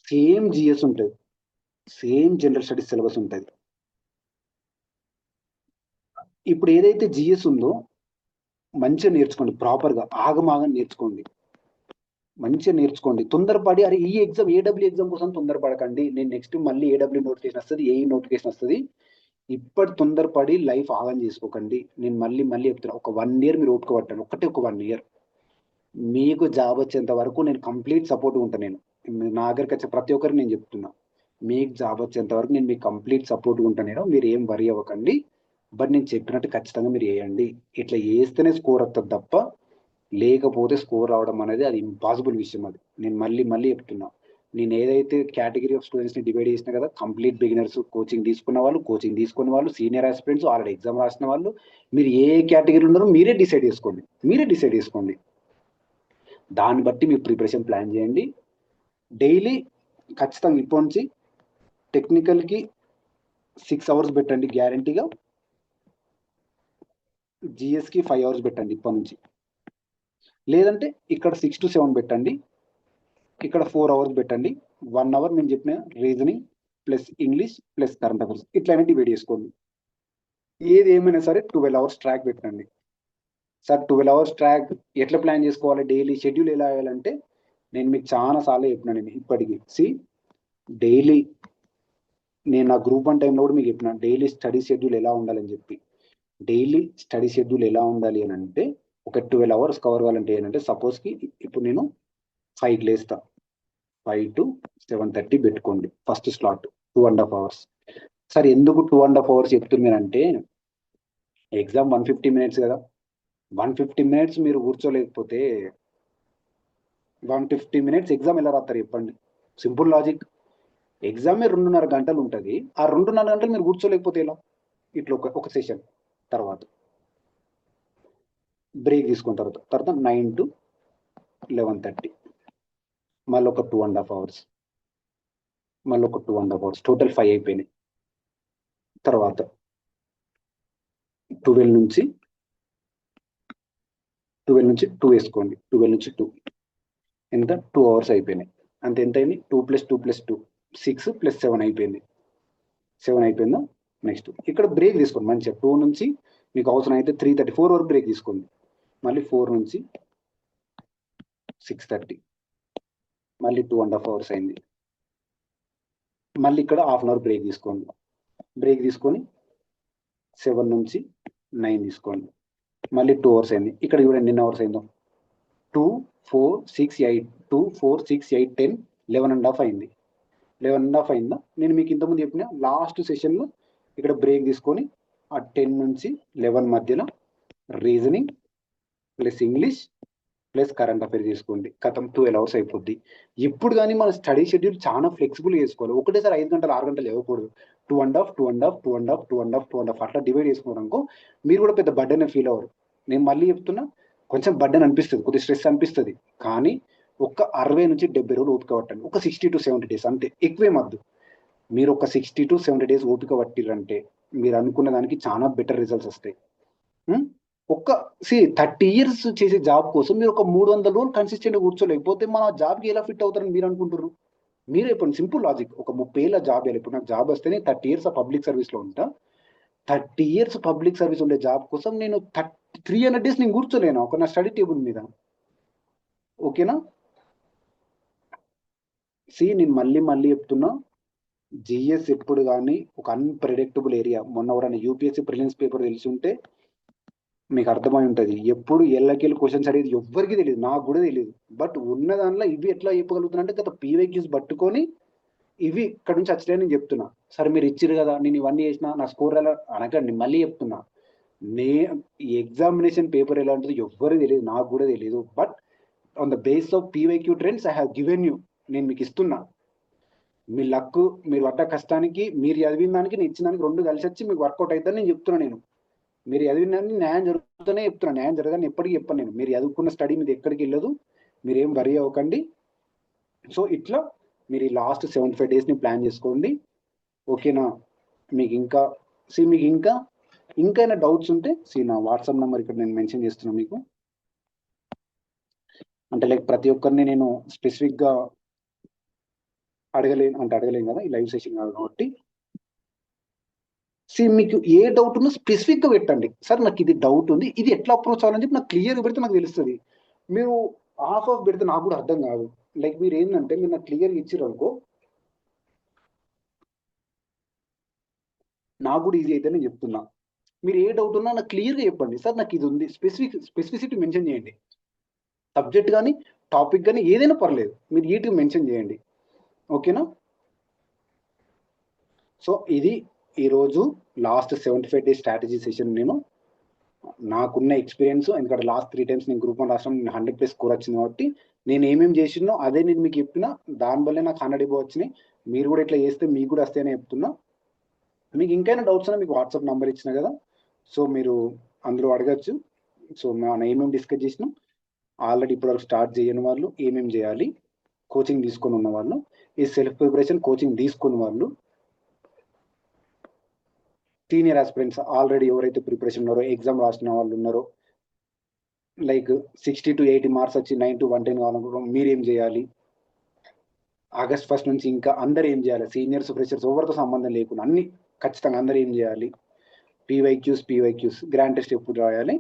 సేమ్ జిఎస్ ఉంటుంది, సేమ్ జనరల్ స్టడీస్ సిలబస్ ఉంటుంది. ఇప్పుడు ఏదైతే జిఎస్ ఉందో మంచిగా నేర్చుకోండి, ప్రాపర్గా ఆగమాగం నేర్చుకోండి, మంచిగా నేర్చుకోండి. తొందరపడి అరే ఈ ఎగ్జామ్ ఏడబ్ల్యూ ఎగ్జామ్ కోసం తొందరపడకండి. నేను నెక్స్ట్ మళ్ళీ ఏడబ్ల్యూ నోటిఫికేషన్ వస్తుంది, ఏ నోటిఫికేషన్ వస్తుంది, ఇప్పటి తొందరపడి లైఫ్ ఆగం చేసుకోకండి. నేను మళ్ళీ మళ్ళీ చెప్తున్నా, ఒక 1 year మీరు ఓపిక పట్టండి. ఒక 1 year మీకు జాబ్ వచ్చేంత వరకు నేను కంప్లీట్ సపోర్ట్ ఉంటాను. నేను నా దగ్గరికి వచ్చే ప్రతి ఒక్కరికి నేను చెప్తున్నా, మీకు జాబ్ వచ్చేంత వరకు నేను మీకు కంప్లీట్ సపోర్ట్ ఉంటాను. నేను మీరు ఏం వరి అవ్వకండి. బట్ నేను చెప్పినట్టు ఖచ్చితంగా మీరు వేయండి. ఇట్లా వేస్తేనే స్కోర్ వస్తుంది తప్ప లేకపోతే స్కోర్ రావడం అనేది అది ఇంపాసిబుల్ విషయం. అది నేను మళ్ళీ మళ్ళీ చెప్తున్నా. నేను ఏదైతే కేటగిరీ ఆఫ్ స్టూడెంట్స్ని డివైడ్ చేసిన కదా, కంప్లీట్ బిగినర్స్, కోచింగ్ తీసుకున్న వాళ్ళు, కోచింగ్ తీసుకున్న వాళ్ళు, సీనియర్ ఆస్పిరెంట్స్, ఆల్రెడీ ఎగ్జామ్ రాసిన వాళ్ళు, మీరు ఏ కేటగిరీ ఉన్నారో మీరే డిసైడ్ చేసుకోండి. దాన్ని బట్టి మీరు ప్రిపరేషన్ ప్లాన్ చేయండి. డైలీ ఖచ్చితంగా ఇప్పటి నుంచి టెక్నికల్కి 6 hours పెట్టండి గ్యారంటీగా. జిఎస్కి 5 hours పెట్టండి ఇప్పటి నుంచి. లేదంటే ఇక్కడ 6 to 7 పెట్టండి, ఇక్కడ 4 hours పెట్టండి. 1 hour నేను చెప్పిన reasoning plus English plus current affairs ఇట్లనే డివైడ్ చేసుకోండి. ఏది ఏమైనా సరే 12 hours ట్రాక్ పెట్టండి. సార్ 12 hours ట్రాక్ ఎట్లా ప్లాన్ చేసుకోవాలి, డైలీ షెడ్యూల్ ఎలా వేయాలంటే నేను మీకు చాలా సార్లు చెప్పినా. నేను ఇప్పటికీ డైలీ నేను నా గ్రూప్ 1 టైంలో కూడా మీకు చెప్పిన డైలీ స్టడీ షెడ్యూల్ ఎలా ఉండాలని చెప్పి. డైలీ స్టడీ షెడ్యూల్ ఎలా ఉండాలి అని అంటే, ఒక 12 hours కవర్ కావాలంటే ఏంటంటే, సపోజ్కి ఇప్పుడు నేను 5కి లేస్తా, 5 to 7:30 పెట్టుకోండి ఫస్ట్ స్లాట్, 2.5 hours. సార్ ఎందుకు 2.5 hours చెప్తున్నానంటే, ఎగ్జామ్ 150 minutes కదా, 150 minutes మీరు కూర్చోలేకపోతే 150 minutes ఎగ్జామ్ ఎలా రాస్తారు చెప్పండి? Simple logic. ఎగ్జామే 2.5 గంటలు ఉంటుంది, ఆ 2.5 గంటలు మీరు కూర్చోలేకపోతే ఎలా? ఇట్లా ఒక సెషన్ తర్వాత బ్రేక్ తీసుకున్న తర్వాత 9 to 11:30 మళ్ళీ ఒక 2.5 hours, మళ్ళీ ఒక 2.5 hours, టోటల్ 5 అయిపోయినాయి. తర్వాత 12 నుంచి 2 వేసుకోండి, 12 నుంచి 2 ఎంత, 2 hours అయిపోయినాయి. అంత ఎంత అయింది, 2 + 2 + 2 6 + 7 అయిపోయింది. 7 అయిపోయిందా? నెక్స్ట్ ఇక్కడ బ్రేక్ తీసుకోండి మంచిగా. 2 నుంచి మీకు అవసరం అయితే 3:34 వరకు బ్రేక్ తీసుకోండి. మళ్ళీ 4 నుంచి 6:30 మళ్ళీ 2.5 hours అయింది. మళ్ళీ ఇక్కడ 1/2 hour బ్రేక్ తీసుకోండి. బ్రేక్ తీసుకొని 7 నుంచి 9 తీసుకోండి. మళ్ళీ 2 hours అయింది. ఇక్కడ చూడండి ఎన్ని అవర్స్ అయిందో, 2, 4, 6, 8, 2, 4, 6, 8, 10, 11.5 అయింది. 11.5 అయిందా? నేను మీకు ఇంతకుముందు చెప్పిన లాస్ట్ సెషన్లో ఇక్కడ బ్రేక్ తీసుకొని ఆ 10 నుంచి 11 మధ్యలో reasoning plus English plus current affair తీసుకోండి. కథం 12 hours అయిపోద్ది. ఇప్పుడు కానీ మన స్టడీ షెడ్యూల్ చాలా ఫ్లెక్సిబుల్ చేసుకోవాలి. ఒకటేసారి 5 గంటలు 6 గంటలు ఇవ్వకూడదు. 2.5 అట్లా డివైడ్ చేసుకోవడానికి మీరు కూడా పెద్ద బర్డెన్ ఫీల్ అవ్వరు. నేను మళ్ళీ చెప్తున్నా, కొంచెం బర్డెన్ అనిపిస్తుంది, కొద్దిగా స్ట్రెస్ అనిపిస్తుంది, కానీ ఒక 60 నుంచి 70 రోజులు ఓపిక పట్టండి. ఒక 60 to 70 days అంతే, ఎక్కువేమద్దు. మీరు ఒక 60 to 70 days ఓపిక పట్టిరంటే మీరు అనుకున్న దానికి చాలా బెటర్ రిజల్ట్స్ వస్తాయి. ఒక్క 30 years చేసే జాబ్ కోసం మీరు ఒక 300 రోజులు కన్సిస్టెంట్ కూర్చోలేకపోతే మన జాబ్కి ఎలా ఫిట్ అవుతారని మీరు అనుకుంటారు? మీరు ఇప్పుడు సింపుల్ లాజిక్, ఒక 30 ఏళ్ళ జాబ్ వేయాలి. ఇప్పుడు నాకు జాబ్ వస్తేనే 30 ఇయర్స్ పబ్లిక్ సర్వీస్లో ఉంటా. 30 ఇయర్స్ పబ్లిక్ సర్వీస్ ఉండే జాబ్ కోసం నేను 300 డేస్ నేను కూర్చోలేను ఒక నా స్టడీ టేబుల్ మీద. ఓకేనా? నేను మళ్ళీ మళ్ళీ చెప్తున్నా, జిఎస్ ఎప్పుడు కానీ ఒక అన్ప్రెడిక్టబుల్ ఏరియా. మొన్న ఎవరైనా యూపీఎస్సీ ప్రిలిమ్స్ పేపర్ తెలిసి ఉంటే మీకు అర్థమై ఉంటుంది. ఎప్పుడు ఎల్లకెళ్ళి క్వశ్చన్స్ అడిగేది ఎవ్వరికి తెలియదు, నాకు కూడా తెలియదు. బట్ ఉన్న దానిలో ఇవి ఎట్లా చెప్పగలుగుతున్నా అంటే గత పీవైక్యూస్ పట్టుకొని ఇవి ఇక్కడ నుంచి వచ్చినాయని నేను చెప్తున్నా. సరే మీరు ఇచ్చిరు కదా, నేను ఇవన్నీ చేసిన, నా స్కోర్ ఎలా అనకండి. మళ్ళీ చెప్తున్నా, నే ఈ ఎగ్జామినేషన్ పేపర్ ఎలా ఉంటుందో ఎవ్వరికి తెలియదు, నాకు కూడా తెలియదు. But on the base of PYQ trends I have given you. నేను మీకు ఇస్తున్నా. మీ లక్, మీరు పడ్డ కష్టానికి, మీరు చదివిన దానికి నేను ఇచ్చిన దానికి 2 కలిసి వచ్చి మీకు వర్కౌట్ అవుతుందని నేను చెప్తున్నా. మీరు చదివిన న్యాయం జరుగుతూనే చెప్తున్నా, న్యాయం జరగదని ఎప్పటికీ చెప్పను నేను. మీరు చదువుకున్న స్టడీ మీద ఎక్కడికి వెళ్ళదు, మీరు ఏం వరీ అవ్వకండి. సో ఇట్లా మీరు ఈ లాస్ట్ 75 డేస్ని ప్లాన్ చేసుకోండి. ఓకేనా? మీకు ఇంకైనా డౌట్స్ ఉంటే నా వాట్సాప్ నెంబర్ ఇక్కడ నేను మెన్షన్ చేస్తున్నాను మీకు. అంటే లైక్ ప్రతి ఒక్కరిని నేను స్పెసిఫిక్గా అడగలేను కదా, ఈ లైవ్ సెషన్ కాదు కాబట్టి. మీకు ఏ డౌట్ ఉన్నా స్పెసిఫిక్గా పెట్టండి. సార్ నాకు ఇది డౌట్ ఉంది, ఇది ఎట్లా అప్రోచ్ అవ్వాలని చెప్పి నాకు క్లియర్గా పెడితే నాకు తెలుస్తుంది. మీరు ఆఫ్ పెడితే నాకు కూడా అర్థం కాదు. లైక్ మీరు ఏంటంటే మీరు నాకు క్లియర్గా ఇచ్చారు అనుకో, నాకు కూడా ఈజీ అయితే నేను చెప్తున్నా. మీరు ఏ డౌట్ ఉన్నా నాకు క్లియర్గా చెప్పండి. సార్ నాకు ఇది ఉంది, స్పెసిఫిసిటీ మెన్షన్ చేయండి. సబ్జెక్ట్ కానీ టాపిక్ కానీ ఏదైనా పర్లేదు, మీరు నీట్గా మెన్షన్ చేయండి. ఓకేనా? సో ఇది ఈరోజు లాస్ట్ 75 డేస్ స్ట్రాటజీ సెషన్. నేను నాకున్న ఎక్స్పీరియన్స్, ఎందుకంటే లాస్ట్ 3 టైమ్స్ నేను గ్రూప్ 1 రాష్ట్రం 100+ స్కోర్ వచ్చింది కాబట్టి నేను ఏమేమి చేసినో అదే నేను మీకు చెప్పిన, దానివల్లే నాకు 100 ఎబో వచ్చినాయి. మీరు కూడా ఇట్లా చేస్తే మీకు కూడా వస్తాయని చెప్తున్నా. మీకు ఇంకైనా డౌట్స్ ఉన్నా మీకు వాట్సాప్ నెంబర్ ఇచ్చిన కదా, సో మీరు అందులో అడగచ్చు. సో మనం ఏమేమి డిస్కస్ చేసినాం, ఆల్రెడీ ఇప్పటివరకు స్టార్ట్ చేయని వాళ్ళు ఏమేమి చేయాలి, కోచింగ్ తీసుకొని ఉన్న వాళ్ళు, ఈ సెల్ఫ్ ప్రిపరేషన్ కోచింగ్ తీసుకున్న వాళ్ళు, సీనియర్ ఆస్పిరెంట్స్ ఆల్రెడీ ఎవరైతే ప్రిపరేషన్ ఉన్నారో, ఎగ్జామ్ రాసిన వాళ్ళు ఉన్నారో, లైక్ 60 to 80 మార్క్స్ వచ్చి 9 to 110 కావాలనుకుంటున్నాం, మీరేం చేయాలి, ఆగస్ట్ 1 నుంచి ఇంకా అందరు ఏం చేయాలి, సీనియర్స్ ఫ్రెషర్స్ ఎవరితో సంబంధం లేకుండా అన్ని ఖచ్చితంగా అందరు ఏం చేయాలి, పీవైక్యూస్ గ్రాండ్ టెస్ట్ ఎప్పుడు రాయాలి,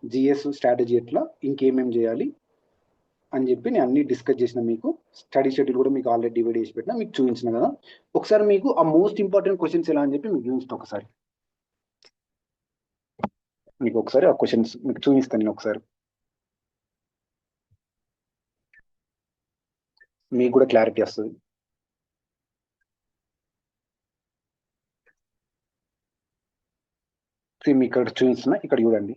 జిఎస్ స్ట్రాటజీ ఎట్లా, ఇంకేమేం చేయాలి అని చెప్పి నేను అన్ని డిస్కస్ చేసిన. మీకు స్టడీ షెడ్యూల్ కూడా మీకు ఆల్రెడీ డివైడ్ చేసి పెట్టినా, మీకు చూపించిన కదా. ఒకసారి మీకు ఆ మోస్ట్ ఇంపార్టెంట్ క్వశ్చన్స్ ఎలా అని చెప్పి మీకు చూపిస్తాను. ఒకసారి ఆ క్వశ్చన్స్ మీకు చూపిస్తాను నేను ఒకసారి, మీకు కూడా క్లారిటీ వస్తుంది. మీకు ఇక్కడ చూపిస్తున్నా, ఇక్కడ చూడండి.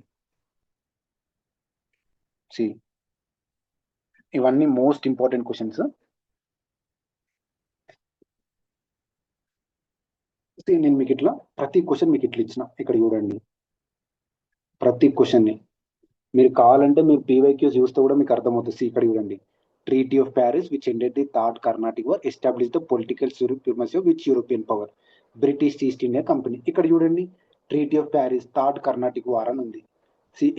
ఇవన్నీ మోస్ట్ ఇంపార్టెంట్ క్వశ్చన్స్. నేను మీకు ఇట్లా ప్రతి క్వశ్చన్ మీకు ఇట్లా ఇచ్చిన, ఇక్కడ చూడండి. ప్రతి క్వశ్చన్ని మీరు కావాలంటే మీరు పీవైక్యూస్ చూస్తే కూడా మీకు అర్థమవుతుంది. ఇక్కడ చూడండి. Treaty of Paris which ended the third Carnatic war establish the political supremacy of which European power, British east India company. ఇక్కడ చూడండి, treaty of Paris third Carnatic war అని ఉంది.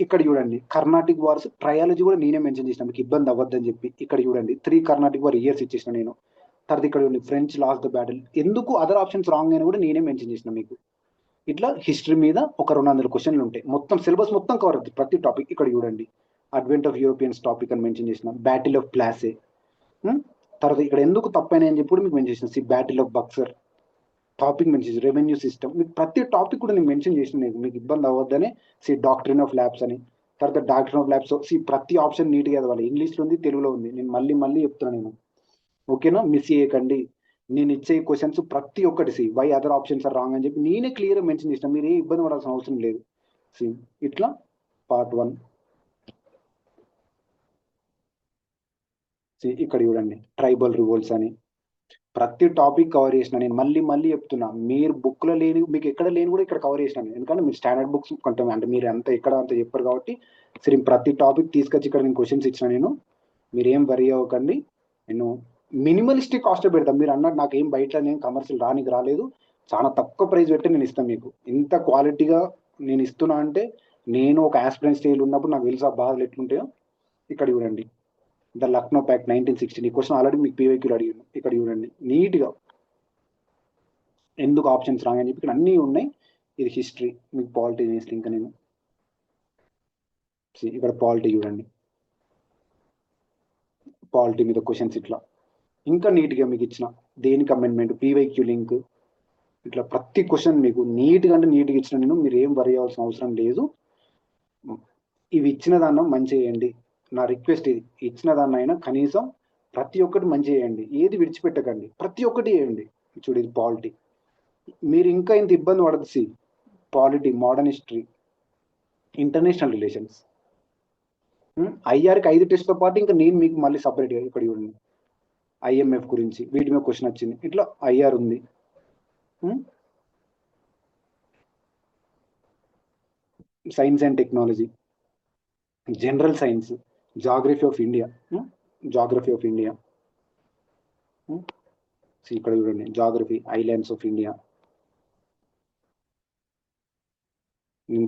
ఇక్కడ చూడండి, కర్ణాటిక్ వార్స్ ట్రయాలజీ కూడా నేనే మెన్షన్ చేసిన, మీకు ఇబ్బంది అవ్వద్దని చెప్పి. ఇక్కడ చూడండి, 3 కర్ణాటిక్ వార్ ఇయర్స్ ఇచ్చేసిన నేను. తర్వాత ఇక్కడ చూడండి, ఫ్రెంచ్ లాస్ ద బ్యాటిల్. ఎందుకు అదర్ ఆప్షన్స్ రాంగ్ అయినా కూడా నేనే మెన్షన్ చేసిన మీకు. ఇట్లా హిస్టరీ మీద ఒక 200 క్వశ్చన్లు ఉంటాయి. మొత్తం సిలబస్ మొత్తం కవర్ అవుతుంది ప్రతి టాపిక్. ఇక్కడ చూడండి, అడ్వెంట్ ఆఫ్ యూరోపియన్స్ టాపిక్ అని మెన్షన్ చేసిన, బ్యాటిల్ ఆఫ్ ప్లాసే. తర్వాత ఇక్కడ ఎందుకు తప్పైనా అని చెప్పి మీకు మెన్షన్ చేసిన, battle of Buxar topic mention చేసి, రెవెన్యూ సిస్టమ్. మీకు ప్రతి టాపిక్ కూడా నేను మెన్షన్ చేసిన, మీకు ఇబ్బంది అవ్వద్దని. డాక్ట్రిన్ ఆఫ్ ల్యాబ్స్ అని, తర్వాత డాక్ట్రిన్ ఆఫ్ ల్యాబ్స్. ప్రతి ఆప్షన్ నీట్గా చదవాలి, ఇంగ్లీష్లో ఉంది, తెలుగులో ఉంది. నేను మళ్ళీ చెప్తున్నాను నేను. ఓకేనా? మిస్ చేయకండి. నేను ఇచ్చే క్వశ్చన్స్ ప్రతి ఒక్కటి why other options are wrong అని చెప్పి నేనే క్లియర్గా మెన్షన్ చేసిన, మీరు ఏ ఇబ్బంది పడాల్సిన అవసరం లేదు. ఇట్లా పార్ట్ 1. ఇక్కడ చూడండి, ట్రైబల్ రివోల్ట్స్ అని. ప్రతి టాపిక్ కవర్ చేసిన నేను. మళ్ళీ చెప్తున్నా, మీరు బుక్లో లేని, మీకు ఎక్కడ లేని కూడా ఇక్కడ కవర్ చేసినాను. ఎందుకంటే మీరు స్టాండర్డ్ బుక్స్ కొంటాం అంటే మీరు అంత ఎక్కడ అంత చెప్పారు కాబట్టి సరే ప్రతి టాపిక్ తీసుకొచ్చి ఇక్కడ నేను క్వశ్చన్స్ ఇచ్చిన నేను. మీరేం వరీ అవ్వకండి. నేను మినిమలిస్టిక్ కాస్ట్ పెడతాను. మీరు అన్నట్టు నాకు ఏం బయట నేను కమర్షియల్ రాలేదు, చాలా తక్కువ ప్రైస్ పెట్టి నేను ఇస్తాను మీకు. ఇంత క్వాలిటీగా నేను ఇస్తున్నా అంటే నేను ఒక ఆస్పిరెంట్ స్టేజ్ ఉన్నప్పుడు నాకు తెలుసు ఆ బాధలు ఎట్లుంటాయో. ఇక్కడ చూడండి, ద లక్నో ప్యాక్ట్ 1916. ఈ క్వశ్చన్ ఆల్రెడీ మీకు పీవైక్యూలు అడిగాను. ఇక్కడ చూడండి నీట్గా ఎందుకు ఆప్షన్స్ రాంగ్ అని చెప్పి ఇక్కడ అన్నీ ఉన్నాయి. ఇది హిస్టరీ, మీకు పాలిటీ చేస్తే ఇంకా నేను ఇక్కడ పాలిటీ చూడండి, పాలిటీ మీద క్వశ్చన్స్ ఇట్లా ఇంకా నీట్గా మీకు ఇచ్చిన దేనికి అమెండ్మెంట్, పీవైక్యూ లింక్, ఇట్లా ప్రతి క్వశ్చన్ మీకు నీట్గా అంటే నీట్గా ఇచ్చిన నేను. మీరు ఏం వరి అవ్వాల్సిన అవసరం లేదు. ఇవి ఇచ్చిన దాన్ని మంచి చేయండి, నా రిక్వెస్ట్ ఇది. ఇచ్చిన దాన్ని అయినా కనీసం ప్రతి ఒక్కటి మంచి చేయండి, ఏది విడిచిపెట్టకండి, ప్రతి ఒక్కటి చేయండి. చూడు ఇది పాలిటీ, మీరు ఇంకా ఇంత ఇబ్బంది పడదు. Polity, modern history, international relations, ఐఆర్కి 5 టెస్ట్తో పాటు ఇంకా నేను మీకు మళ్ళీ సపరేట్గా ఇక్కడ చూడండి ఐఎంఎఫ్ గురించి వీటి మీద క్వశ్చన్ వచ్చింది. ఇట్లా ఐఆర్ ఉంది, science and technology, general science, geography of India, geography of India, ఇక్కడ చూడండి జాగ్రఫీ, ఐలాండ్స్ ఆఫ్ ఇండియా.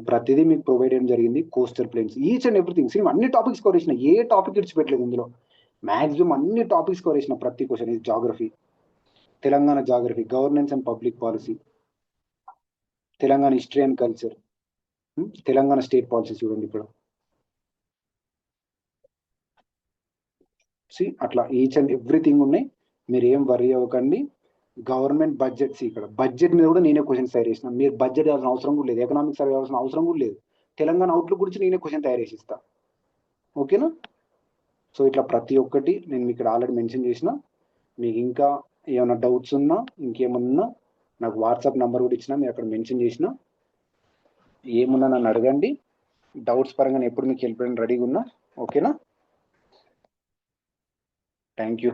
ప్రతిదీ మీకు ప్రొవైడ్ చేయడం జరిగింది. Coastal planes, each and everything. Same అన్ని టాపిక్స్ కవర్ చేసిన, ఏ టాపిక్ ఇడిచిపెట్టలేదు ఇందులో. మ్యాక్సిమం అన్ని టాపిక్స్ కవర్ చేసిన ప్రతి క్వశ్చన్. ఇది geography, Telangana geography, governance and public policy, Telangana history and culture, Telangana state policy చూడండి ఇక్కడ. అట్లా ఈచ్ అండ్ ఎవ్రీథింగ్ ఉన్నాయి, మీరు ఏం వరీ అవ్వకండి. గవర్నమెంట్ బడ్జెట్స్, ఇక్కడ బడ్జెట్ మీద కూడా నేనే క్వశ్చన్స్ తయారు చేసిన. మీరు బడ్జెట్ వేయాల్సిన అవసరం కూడా లేదు, ఎకనామిక్స్ వేయాల్సిన అవసరం కూడా లేదు. తెలంగాణ అవుట్లుక్ గురించి నేనే క్వశ్చన్ తయారు చేసి ఇస్తా, ఓకేనా? సో ఇట్లా ప్రతి ఒక్కటి నేను ఇక్కడ ఆల్రెడీ మెన్షన్ చేసిన. మీకు ఇంకా ఏమైనా డౌట్స్ ఉన్నా, ఇంకేమన్నా నాకు వాట్సాప్ నెంబర్ కూడా ఇచ్చిన, మీరు అక్కడ మెన్షన్ చేసిన. ఏమున్నా నన్ను అడగండి, డౌట్స్ పరంగా ఎప్పుడు మీకు హెల్ప్ రెడీగా ఉన్నా, ఓకేనా? Thank you.